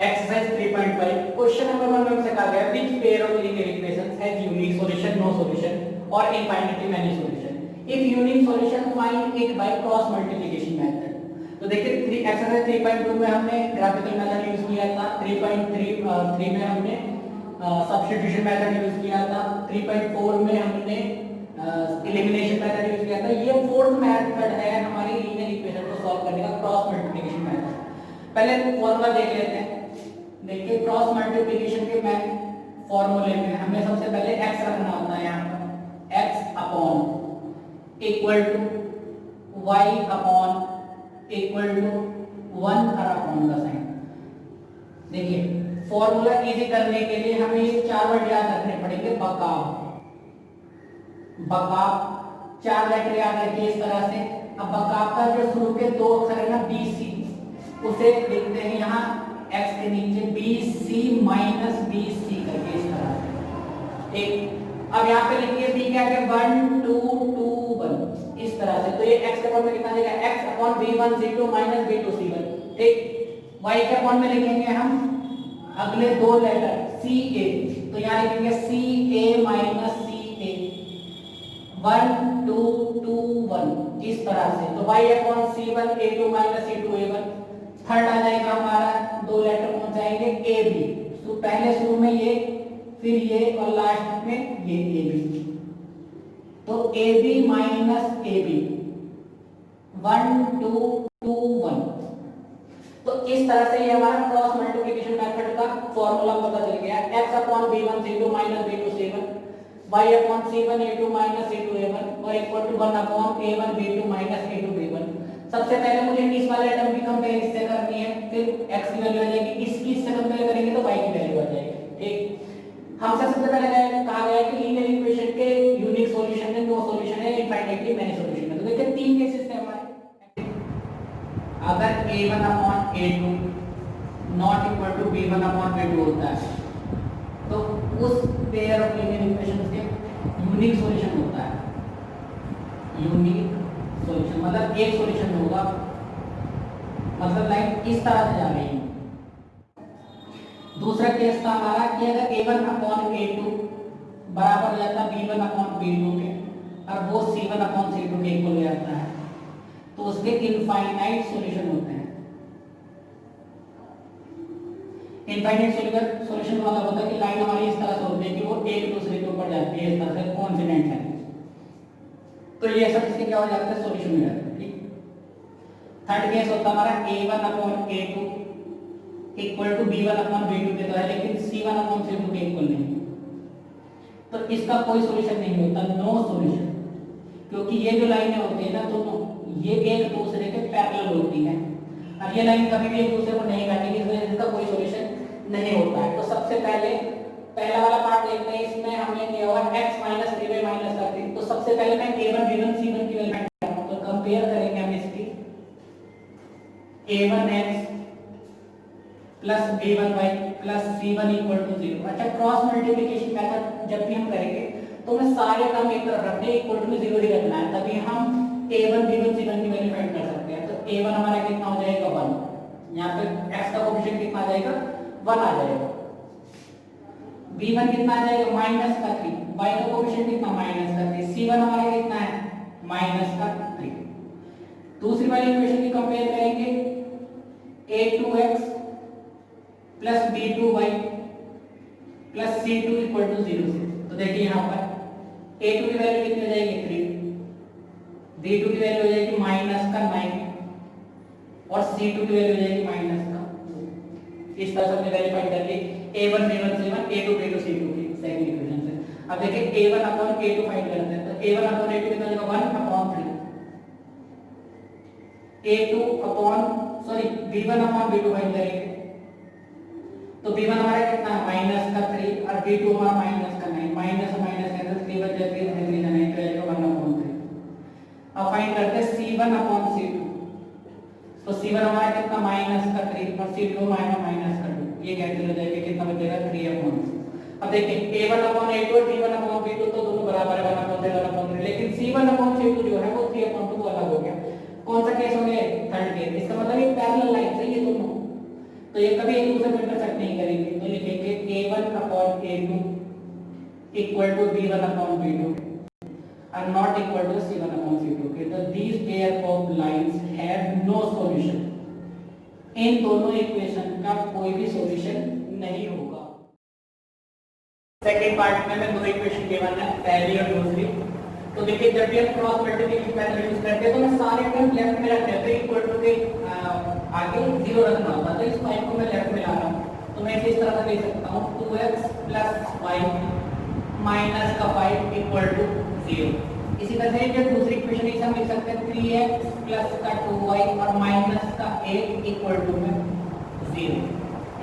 Exercise 3.5 question number 1 में हमसे कहा गया which pair of linear equations has unique solution, no solution और infinitely many solution. If unique solution find it by cross multiplication method. तो देखिए exercise 3.2 में हमने ग्राफिकल मेथड यूज किया था, 3.3 में हमने सब्स्टिट्यूशन मेथड यूज किया था, 3.4 में हमने एलिमिनेशन मेथड यूज किया था। ये फोर्थ मेथड है हमारी लीनियर इक्वेशन को सॉल्व करने का, क्रॉस मल्टीप्लिकेशन मेथड। पहले फॉर्मूला देख लेते हैं। देखिए क्रॉस मल्टीप्लिकेशन के मैं फॉर्मूले में हमें सबसे पहले x रखना होता है, यहाँ पर x upon equal to y upon equal to 1 और अपॉन का साइन। देखिए फॉर्मूला इजी करने के लिए हमें ये चार वर्ड याद रखने पड़ेंगे। बकाव, बकाव चार लेटर याद रखिए इस तरह से। अब बकाव का जो शुरू के दो अक्षर है ना BC, उसे लिखते हैं यहाँ x के नीचे BC माइनस BC करके इस तरह से। ठीक, अब यहाँ पे लिखिए b क्या है 1 2 2 1 इस तरह से। तो ये x के फॉर्म में कितना जाएगा x upon b1 c2 minus b2 c1। ठीक, y के फॉर्म में लिखेंगे हम अगले दो लेटर ca, तो यहाँ लिखेंगे ca माइनस ca 1 2 2 1 इस तरह से। तो y upon c1 a2 minus c2 a1। Third आ जाएगा हमारा, दो लेटर पहुंच जाएंगे ए बी। तो पहले शुरू में ये, फिर ये और लास्ट में ये ए बी। तो A B minus A B 1 2 2 1। तो इस तरह से ये हमारा क्रॉस मल्टीप्लिकेशन मेथड का फॉर्मूला पता चल गया। x upon b1 c2 minus b2 c1, y upon c1 a2 minus c2 a1 और equal to 1 upon a1 b2 minus a2 b1। सबसे पहले मुझे इस वाले टर्म की कंपेयर इससे करनी है, फिर x की वैल्यू आ जाएगी, इसकी इससे कंपेयर करेंगे तो y की वैल्यू आ जाएगी। ठीक, हमसे सबसे पहले कहा गया है कि लीनियर इक्वेशन के यूनिक सॉल्यूशन है, नो सॉल्यूशन है, इनफाइनाइटली मेनी सॉल्यूशन है। तो देखिए तीन केसेस हैं हमारे। अगर a1 upon a2 not equal to b1 upon b2 होता है तो उस पेयर ऑफ लीनियर इक्वेशंस के यूनिक सॉल्यूशन होता है। यूनिक सॉल्यूशन मतलब एक सॉल्यूशन होगा, मतलब लाइन इस तरह से जा रही है। दूसरा केस था हमारा कि अगर a1 अपॉन a2 बराबर हो जाता b1 अपॉन b2 के और वो c1 अपॉन c2 के इक्वल हो जाता है तो उसके इनफाइनाइट सॉल्यूशन होते हैं। इनफाइनाइट सॉल्यूशन मतलब होता है कि लाइन हमारी इस तरह से होती है कि वो एक दूसरे के ऊपर जाती है, इस तरह से कॉन्सिडेंट है। तो ये सब इसके क्या हो जाता है, सॉल्यूशन मिल जाता है। ठीक, थर्ड केस होता है हमारा a1 upon a2 equal to b1 upon b2 के, तो है लेकिन c1 अपॉन c2 के इक्वल नहीं, तो इसका कोई सॉल्यूशन नहीं होता, नो सॉल्यूशन। क्योंकि ये जो लाइनें होती है ना दोनों, ये एक दूसरे के पैरेलल होती हैं और ये लाइन कभी भी एक दूसरे को नहीं काटेगी, इस वजह से इसका कोई सॉल्यूशन नहीं होता है। तो सबसे पहले पहला वाला पार्ट देखते हैं। इसमें हमने किया हुआ x माइनस 3y माइनस का 3। तो सबसे पहले मैं a1 b1 c1 की वैल्यू निकालूंगा, तो कंपेयर करेंगे हम इसकी a1x plus b1y plus c1 equal to 0। अच्छा, क्रॉस मल्टीप्लिकेशन मेथड जब भी हम करेंगे तो हमें सारे टर्म एक तरफ रखने, इक्वल टू 0 ही रखना है, तभी हम a1 b1 c1 की वैल्यू फाइंड कर सकते हैं। तो a1 हमारा कितना हो जाएगा 1, यहाँ पे x का कोएफिशिएंट कितना आ जाएगा 1 आ जाएगा। b1 कितना आ जाएगा माइनस का 3, y का कोएफिशिएंट कितना माइनस का 3, c1 हमारा कितना है माइनस का 3। दूसरी वाली इक्वेशन की कंपेयर करेंगे a2x plus b2y plus c2 equal to 0 से। तो देखिए यहाँ पर a2 की वैल्यू कितनी हो जाएगी 3, b2 की वैल्यू हो जाएगी माइनस का 9 और c2 की वैल्यू हो जाएगी माइनस का 2। इस तरह से हमने वैल्यू फाइंड कर ली a1 b1 c1 a2 b2 c2 की सेकंड इक्वेशन से। अब देखिए a1 अपॉन a2 फाइंड करते हैं। तो a1 अपॉन a2 कितना हो जाएगा 1 upon 3, a2 upon sorry b1 upon b2 find करेंगे तो b1 हमारा कितना है माइनस का 3 और b2 हमारा माइनस का 9, माइनस माइनस कैंसिल 3 बच जाती है 3 9 तो आएगा 1 अपॉन 3। अब फाइंड करते हैं c1 अपॉन c2। तो c1 हमारा कितना माइनस का 3 और c2 हमारा माइनस का 2, ये कैंसिल हो जाएगा, कितना बचेगा 3 अपॉन 2। अब देखिए a1 अपॉन a2 और b1 अपॉन b2 तो दोनों बराबर है 1 अपॉन 3 1 अपॉन 3, लेकिन c1 अपॉन c2 जो है वो 3 अपॉन 2 अलग हो गया। कौन सा केस हो गया, थर्ड केस। इसका मतलब ये पैरेलल लाइन है ये दोनों। तो ये कभी एक दूसरे को इंटरसेक्ट नहीं करेंगे, तो लिखेंगे a1 upon a2 equal to b1 upon b2 are not equal to c1 upon c2. Okay, so these pair of lines have no solution. इन दोनों इक्वेशन का कोई भी सॉल्यूशन नहीं होगा। सेकेंड पार्ट में मैं दो इक्वेशन गिवन है, पहली और दूसरी। तो देखिए जब भी हम क्रॉस मल्टीप्लिकेशन मेथड यूज करते हैं तो मैं सारे टर्म लेफ्ट में रख देता हूं, इक्वल टू के आगे जीरो रखना होता है, तो इस फाइव को मैं लेफ्ट में ला रहा हूं, तो मैं इसे इस तरह से लिख सकता हूं 2x + 5 माइनस का 5 इक्वल टू 0। इसी तरह से जो दूसरी इक्वेशन इसे हम लिख सकते हैं 3x प्लस का 2y और माइनस का 8 इक्वल टू में 0।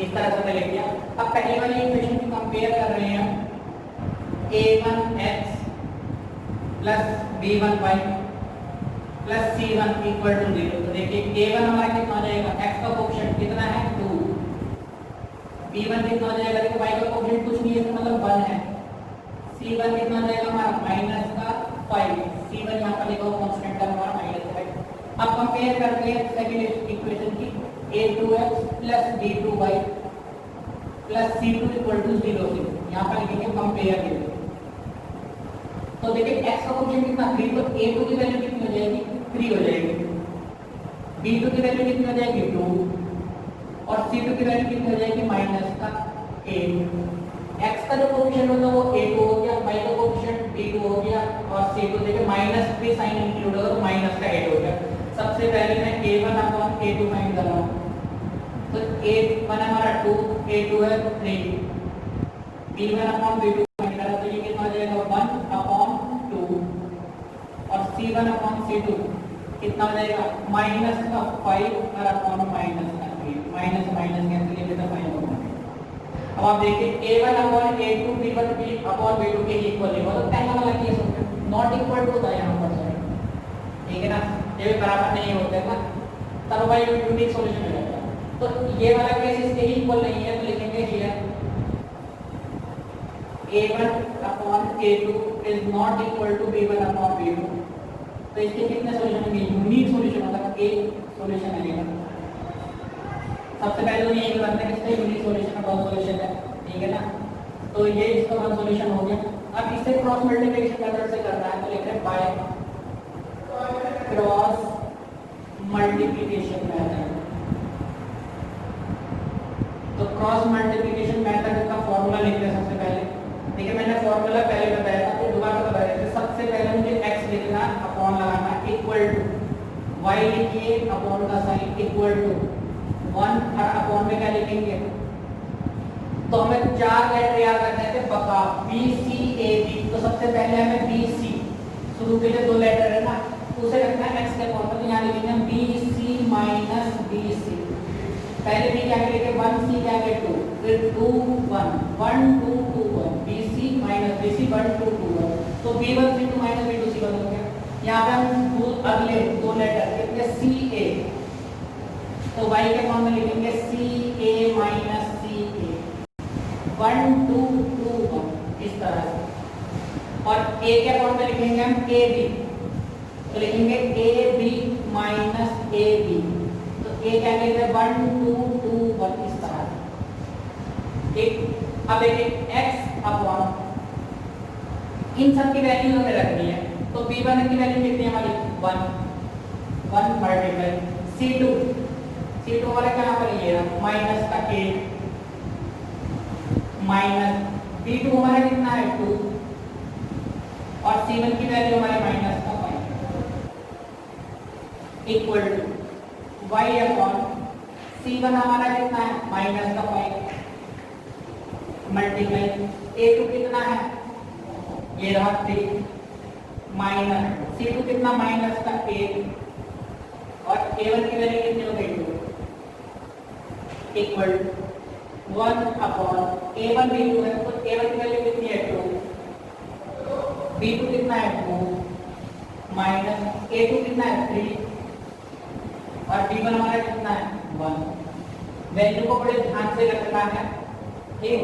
इस तरह से मैं लिख दिया। अब पहली वाली इक्वेशन की कंपेयर कर रहे हैं हम a1x plus b1y plus c1 equal to 0। तो देखिए a1 हमारा कितना हो जाएगा, x का कोएफिशिएंट कितना है 2, b1 कितना हो जाएगा, देखो y का कोएफिशिएंट कुछ नहीं है इसका मतलब 1 है, c1 कितना हो जाएगा हमारा माइनस का 5, c1 यहाँ पर लिखा हुआ कांस्टेंट है हमारा -5। अब कंपेयर करते हैं सेकंड इक्वेशन की a2x plus b2y plus c2 equal to 0 से, यहाँ पर लिखेंगे कंपेयर के लिए। तो देखिए x का कोएफिशिएंट कितना 3, तो a2 की वैल्यू कितनी हो जाएगी 3 हो जाएगी, b2 की वैल्यू कितनी हो जाएगी 2 और c2 की वैल्यू कितनी हो जाएगी माइनस का 8। x का जो कोएफिशिएंट होगा वो a2 हो गया, y का कोएफिशिएंट b2 हो गया और c2 देखिए माइनस भी साइन इंक्लूड होगा तो माइनस का 8 हो गया। सबसे पहले मैं a1 अपॉन a2 फाइंड कर रहा हूं, तो a1 हमारा 2, a2 है 3, b1 अपॉन b2 फाइंड करा तो ये कितना हो जाएगा 1 अपॉन 2 और c1 अपॉन c2 कितना हो जाएगा माइनस का 5 और अपॉन माइनस का 8, माइनस माइनस कैंसिल करके तो फाइनल होगा। अब आप देखिए a1 upon a2 b1 b upon b2 के इक्वल है, मतलब पहला वाला केस होता है नॉट इक्वल टू होता है यहाँ पर सॉरी, ठीक है ना, ये भी बराबर नहीं होते हैं ना, तब भाई यूनिक सॉल्यूशन हो जाता है। तो ये वाला केस इसके इक्वल नहीं है तो लिखेंगे here a1 upon a2 is not equal to b1 upon b2। तो इसके कितने सॉल्यूशन होंगे, यूनिक सॉल्यूशन मतलब एक सॉल्यूशन आएगा। सबसे पहले तो ये बताते हैं कि इसका यूनिक सॉल्यूशन का सॉल्यूशन है, ठीक है ना, तो ये इसका वन सॉल्यूशन हो गया। अब इसे क्रॉस मल्टीप्लिकेशन मेथड से करना है तो लिखते हैं बाय क्रॉस मल्टीप्लिकेशन मेथड। तो क्रॉस मल्टीप्लिकेशन मेथड का फॉर्मूला लिखते हैं सबसे पहले। देखिए मैंने फॉर्मूला पहले बताया था तो दोबारा बता देते हैं। सबसे पहले मुझे x लिखना, अपॉन लगाना, इक्वल टू y लिखिए, अपॉन का साइन इक्वल टू 1 और अपॉन में क्या लिखेंगे, तो हमें चार लेटर याद रखने थे बका b c a b। तो सबसे पहले हमें b c शुरू के लिए दो लेटर है ना, उसे रखना है x के अपॉन में, तो यहाँ लिखेंगे b c minus b c। पहले भी क्या लिखे 1 c क्या लिखे 2, फिर 2 1 1 2 2 1 b c minus b c 1 2 2 1, तो b1 c2 minus b2 c1 हो गया। यहाँ पे हम अगले दो लेटर लिखेंगे c a, तो y के फॉर्म में लिखेंगे c a minus c a 1 2 2 1 इस तरह से, और a के फॉर्म में लिखेंगे हम a b, तो लिखेंगे a b minus a b, तो a क्या लिखेंगे 1 2 2 1 इस तरह से, ठीक। अब देखिए x अपॉन इन सब की वैल्यू हमें रखनी है, तो b1 की वैल्यू कितनी है हमारी 1 1 मल्टीप्लाई c2 हमारा कहाँ पर ये है माइनस का 8 माइनस b2 हमारा कितना है 2 और c1 की वैल्यू हमारे माइनस का 5 equal to y upon c1 हमारा कितना है माइनस का 5 मल्टीप्लाई a2 कितना है ये रहा 3 माइनस c2 कितना माइनस का 8 और a1 की वैल्यू कितनी हो गई 2 इक्वल 1 अपॉन a1 b2 है, तो a1 की वैल्यू कितनी है 2, b2 कितना है 2 माइनस a2 कितना है 3 और b1 हमारा कितना है 1। वैल्यू को बड़े ध्यान से रखना है, ठीक।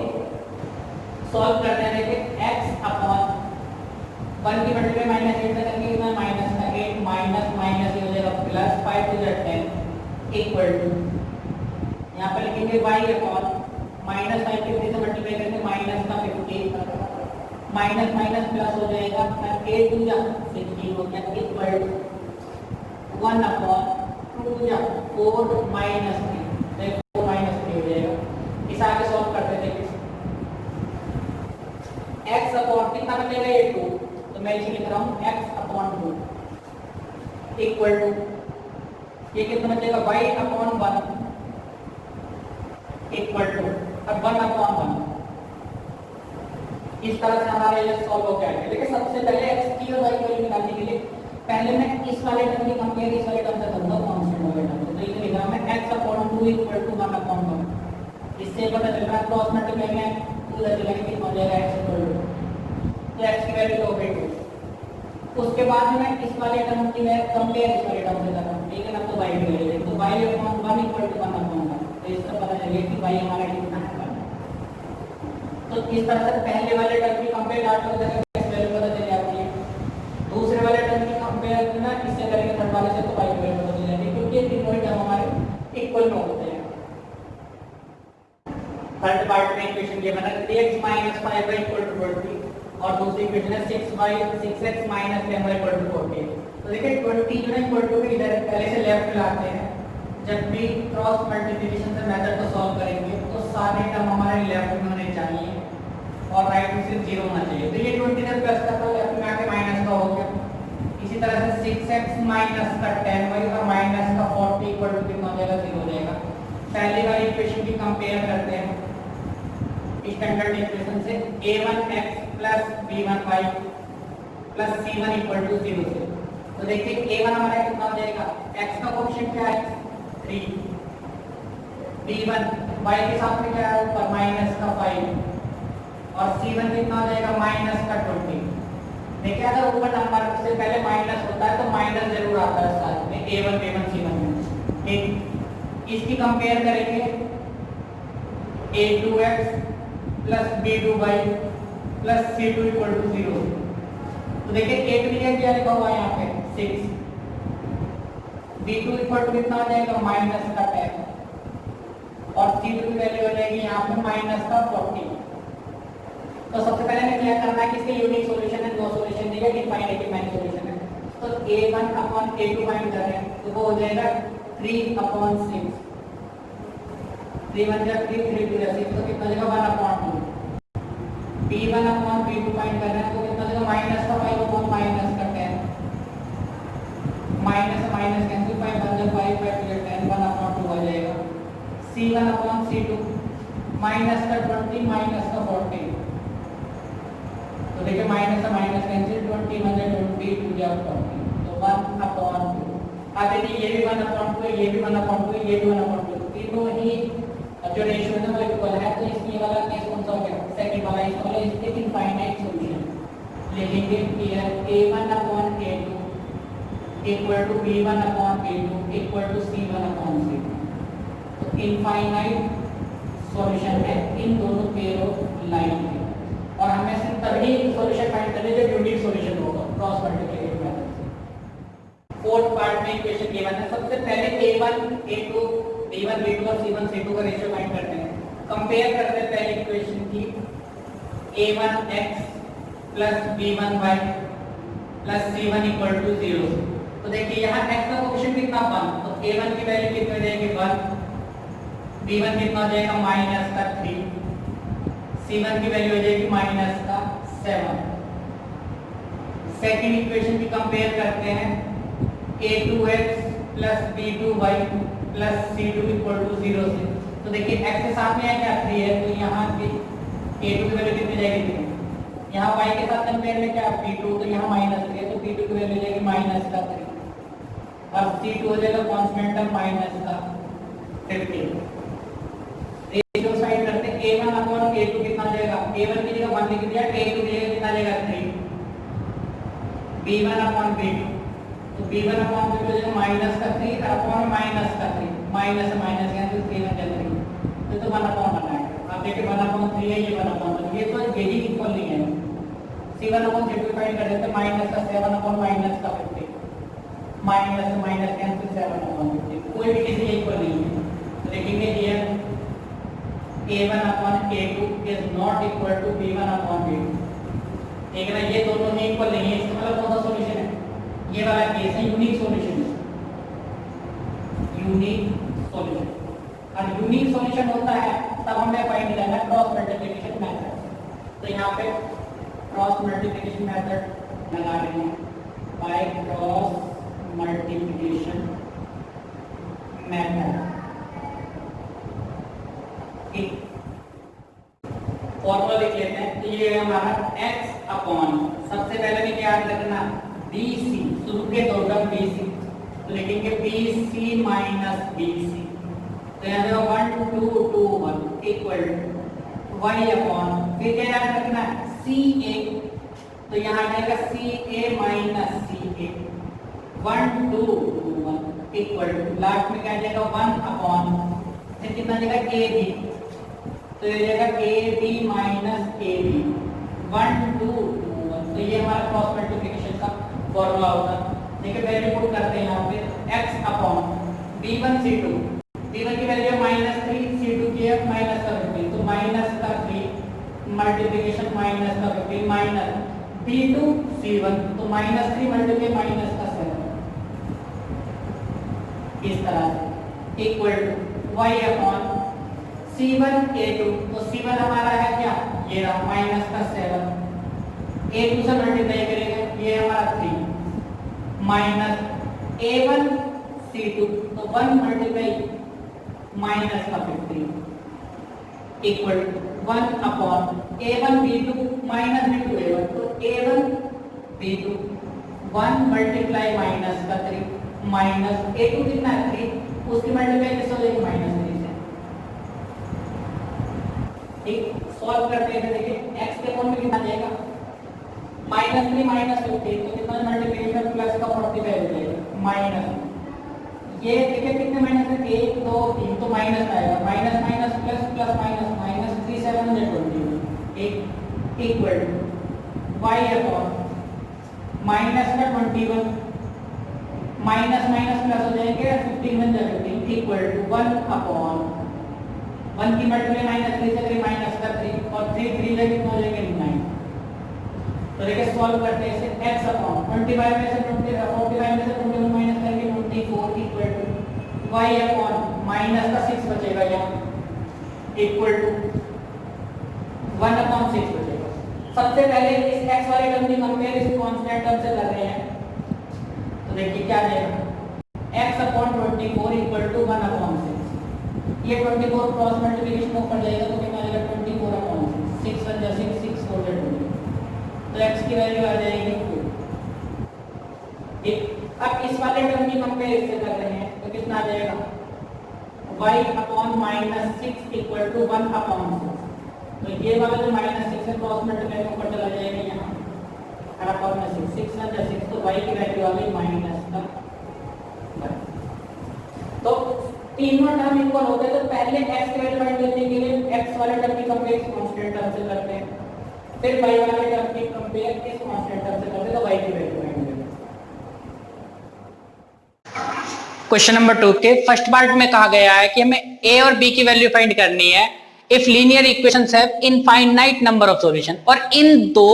सॉल्व करते हैं, देखिए x अपॉन 1 की मल्टीप्लाई माइनस 8 तक करके कितना माइनस का 8 माइनस माइनस ये हो जाएगा plus 5 to the 10 equal to यहाँ पर लिखेंगे y अपॉन माइनस 5 50 से मल्टीप्लाई करके माइनस का 50 माइनस माइनस प्लस हो जाएगा, 8 टू जा 16 हो गया इक्वल 1 अपॉन 2 जा 4 माइनस 3, 4 माइनस 3 हो जाएगा। इस आगे सॉल्व करते थे x अपॉन कितना बचेगा ये 2, तो मैं इसे लिख रहा हूँ x अपॉन 2 इक्वल टू ये कितना बचेगा y अपॉन 1 इक्वल टू अब 1 अपॉन 1। इस तरह से हमारा ये सॉल्व हो जाएगा। लेकिन सबसे पहले x की और y की वैल्यू निकालने के लिए पहले मैं इस वाले टर्म की कंपेयर इस वाले टर्म से करूंगा कांस्टेंट वाले टर्म। तो इसे लिख रहा हूं मैं x upon 2 equal to 1 upon 1। इससे पता चल रहा है क्रॉस मल्टीप्लाई में 2 उधर चला के कितना हो जाएगा x इक्वल टू, तो x की वैल्यू हो गई 2। उसके बाद मैं इस वाले टर्म की मैं कंपेयर इस वाले टर्म से कर रहा हूं, ठीक है ना। तो y की वैल्यू तो y upon 1 equal to 1 upon 1, तो इससे पता चलेगा कि y हमारा कितना है 1। तो इस तरह से पहले वाले टर्म की कंपेयर डाटा हो जाएगा, x वैल्यू पता चल जाती है। दूसरे वाले टर्म की कंपेयर ना इससे करेंगे थर्ड वाले से, तो y की वैल्यू पता चल जाती है, क्योंकि ये तीनों ही टर्म हमारे इक्वल में होते हैं। थर्ड पार्ट में इक्वेशन ये बना 3x 5y = 20 और दूसरी इक्वेशन है 6x 10y = 40। तो देखिए 20 जो है इक्वल टू इधर पहले से लेफ्ट लाते हैं। जब भी क्रॉस मल्टीप्लिकेशन से मेथड को सॉल्व करेंगे तो सारे टर्म हमारे लेफ्ट में होने चाहिए और राइट में सिर्फ 0 होना चाहिए। तो ये 20 इधर प्लस का था, लेफ्ट में आके माइनस का हो गया। इसी तरह से 6x माइनस का 10y और माइनस का 40 इक्वल टू कितना हो जाएगा 0 हो जाएगा। पहली वाली इक्वेशन की कंपेयर करते हैं स्टैंडर्ड इक्वेशन से a1x plus b1y plus c1 equal to 0 से। तो देखिए a1 हमारा कितना हो जाएगा, x का कोएफिशिएंट क्या है 3, b1 y के साथ में क्या है ऊपर माइनस का 5 और c1 कितना हो जाएगा माइनस का 20। देखिए अगर ऊपर नंबर से पहले माइनस होता है तो माइनस जरूर आता है साथ में a1 b1 c1 में। ठीक, इसकी कंपेयर करेंगे a2x plus b2y plus c2 equal to 0। तो देखिए a2 क्या लिखा हुआ है यहाँ पे 6, b2 इक्वल टू कितना आ जाएगा माइनस का 10 और c2 की वैल्यू हो जाएगी यहाँ पे माइनस का 40। तो सबसे पहले हमें क्या करना है कि इसके यूनिक सॉल्यूशन है, दो सॉल्यूशन दिया, इनफाइनाइट मैन सॉल्यूशन है। तो a1 अपॉन a2 फाइंड कर रहे हैं, तो वो हो जाएगा 3 अपॉन 6, 3 1 जा 3 3 2 जा 6, तो कितना जाएगा 1 upon 2। b1 upon b2 find कर रहे हैं, तो कितना जाएगा माइनस का 5 अपॉन माइनस का 10, माइनस माइनस कैंसिल 5 1 जा 5 5 2 जा 10, 1 अपॉन 2 आ जाएगा। c1 अपॉन c2 माइनस का 20 माइनस का 40, तो देखिए माइनस से माइनस कैंसिल 20 1 जा 20 2 जा 40, तो 1 अपॉन 2। अब देखिए ये भी 1 अपॉन 2 है, ये भी 1 अपॉन 2 है, ये भी 1 अपॉन 2, तीनों ही जो रेशियो है वो इक्वल है। तो इसलिए वाला केस कौन सा हो गया, सेकंड वाला। इस वाला इसके इनफाइनाइट सॉल्यूशन लिखेंगे here a1 upon a2 equal to b1 upon b2 equal to c1 upon c2। तो इनफाइनाइट सॉल्यूशन है इन दोनों पेयर ऑफ लाइन के, और हमें सिर्फ तभी सॉल्यूशन फाइंड करने जब यूनिक सॉल्यूशन होगा क्रॉस मल्टीप्लिकेशन मेथड से। फोर्थ पार्ट में इक्वेशन a1 है। सबसे पहले a1 a2 b1 b2 और c1 c2 का रेशियो फाइंड करते हैं। कंपेयर करते हैं पहले इक्वेशन की a1x plus b1y plus c1 equal to 0। तो देखिए यहाँ x का कोएफिशिएंट कितना 1, तो a1 की वैल्यू कितनी हो जाएगी 1, b1 कितना हो जाएगा माइनस का 3, c1 की वैल्यू हो जाएगी माइनस का 7। सेकंड इक्वेशन की कंपेयर करते हैं a2x plus b2y plus c2 equal to 0 से। तो देखिए x के साथ में क्या 3 है, तो यहाँ पे a2 की वैल्यू कितनी जाएगी 3, यहाँ y के साथ कंपेयर में क्या b2, तो यहाँ माइनस 3 है, तो b2 की वैल्यू जाएगी माइनस का 3 और c2 हो जाएगा कांस्टेंट टर्म माइनस का 15। रेशियो साइड करते हैं a1 अपॉन a2 कितना हो जाएगा, a1 की जगह 1 लिख दिया, a2 की जगह कितना जाएगा 3, b1 अपॉन b2, तो b1 अपॉन b2 हो जाएगा माइनस का 3 अपॉन माइनस का 3, माइनस से माइनस यहाँ से 3 1 जा 3, तो 1 अपॉन 1 आएगा। अब देखिए 1 अपॉन 3 है, ये 1 अपॉन 1, ये तो यही इक्वल नहीं है। c1 अपॉन c2 फाइंड कर देते हैं, माइनस का 7 अपॉन माइनस का 50, माइनस से माइनस कैंसिल 7 अपॉन 50, कोई भी किसी इक्वल नहीं है। तो लिखेंगे here a1 upon a2 is not equal to b1 upon b2। ठीक है ना, ये दोनों ही इक्वल नहीं है, इसका मतलब कौन सा सॉल्यूशन है, ये वाला केस है यूनिक सॉल्यूशन है, यूनिक सॉल्यूशन। और यूनिक सॉल्यूशन होता है तब हमें फाइंड करना क्रॉस मल्टीप्लिकेशन मेथड। तो यहाँ पे क्रॉस मल्टीप्लिकेशन मेथड लगा रहे हैं, बाय क्रॉस मल्टीप्लिकेशन मेथड। ठीक, फॉर्मूला लिख लेते हैं। तो ये हमारा x अपॉन, सबसे पहले में क्या याद रखना, BC, शुरू के दो टर्म BC, तो लिखेंगे BC माइनस BC। तो यहाँ देखो 1 2 2 1 इक्वल टू y अपॉन, फिर क्या याद रखना, CA, तो यहाँ आएगा CA minus CA 1 2 2 1 equal to, last में क्या आ जाएगा 1 अपॉन, फिर कितना आ जाएगा AB, तो ये जाएगा AB माइनस AB 1 2 2 1। तो ये हमारा क्रॉस मल्टीप्लिकेशन का फॉर्मूला होगा। देखिए वैल्यू पुट करते हैं यहाँ पे, x upon B1 C2, B1 की वैल्यू माइनस 3, C2 की है माइनस का 15, तो माइनस का 3 मल्टीप्लिकेशन माइनस का 15 माइनस B2 C1, तो माइनस 3 मल्टीप्लाई माइनस का 7, इस तरह से equal to y upon C1 A2, तो C1 हमारा है क्या, ये रहा माइनस का 7, A2 से मल्टीप्लाई करेंगे, ये हमारा 3 माइनस A1 C2, तो 1 मल्टीप्लाई माइनस का 15 equal to 1 upon A1 B2 minus B2 A1, तो A1 B2 1 मल्टीप्लाई माइनस का 3 माइनस A2 कितना है 3, उसकी मल्टीप्लाई किससे हो जाएगी माइनस 3 से। ठीक, सॉल्व करते हैं। देखिए x के फॉर्म में कितना जाएगा, माइनस 3 माइनस 15, तो कितना मल्टीप्लिकेशन प्लस का 45 हो जाएगा माइनस, ये देखिए कितने माइनस है 1 2 3, तो माइनस आएगा, minus minus plus plus minus minus 3 7 20 एक equal to y upon minus का 21 माइनस माइनस प्लस हो जाएंगे 15 15 इक्वल टू 1 अपॉन 1 की मल्टीप्लाई माइनस 3 से करें माइनस का 3 और 3 3 से कितना हो जाएगा 9। तो देखिए सॉल्व करते हैं इसे, x अपॉन 25 में से 45 में से 21 माइनस करेंगे 24 equal to y upon minus का 6 बचेगा यहाँ इक्वल टू 1 अपॉन 6 बचेगा। सबसे पहले इस x वाले टर्म की कंपेयर इस कांस्टेंट टर्म से कर रहे हैं, तो देखिए क्या जाएगा x upon 24 equal to 1 upon 6, ये 24 क्रॉस मल्टीप्लिकेशन में ऊपर जाएगा तो कितना आ जाएगा 24 अपॉन 6 1 जा 6 6 4 जा 20, तो x की वैल्यू आ जाएगी 2। ठीक, अब इस वाले टर्म की कंपेयर इससे कर रहे हैं तो कितना आ जाएगा y upon minus 6 equal to 1 upon 6, तो ये वाला जो माइनस 6 है क्रॉस मल्टीप्लाई में ऊपर चला जाएगा यहाँ और अपॉन में 6 6 1 जा 6, तो y की वैल्यू आ गई माइनस का 1। तो तीनों टर्म इक्वल होते हैं, तो पहले x की वैल्यू फाइंड करने के लिए x वाले टर्म की कंपेयर इस कांस्टेंट टर्म से करते हैं, फिर y वाले टर्म की कंपेयर इस कांस्टेंट टर्म से करते हैं, तो y की वैल्यू फाइंड करेंगे। क्वेश्चन नंबर 2 के फर्स्ट पार्ट में कहा गया है कि हमें a और b की वैल्यू फाइंड करनी है if linear equations have infinite number of solution, और इन दो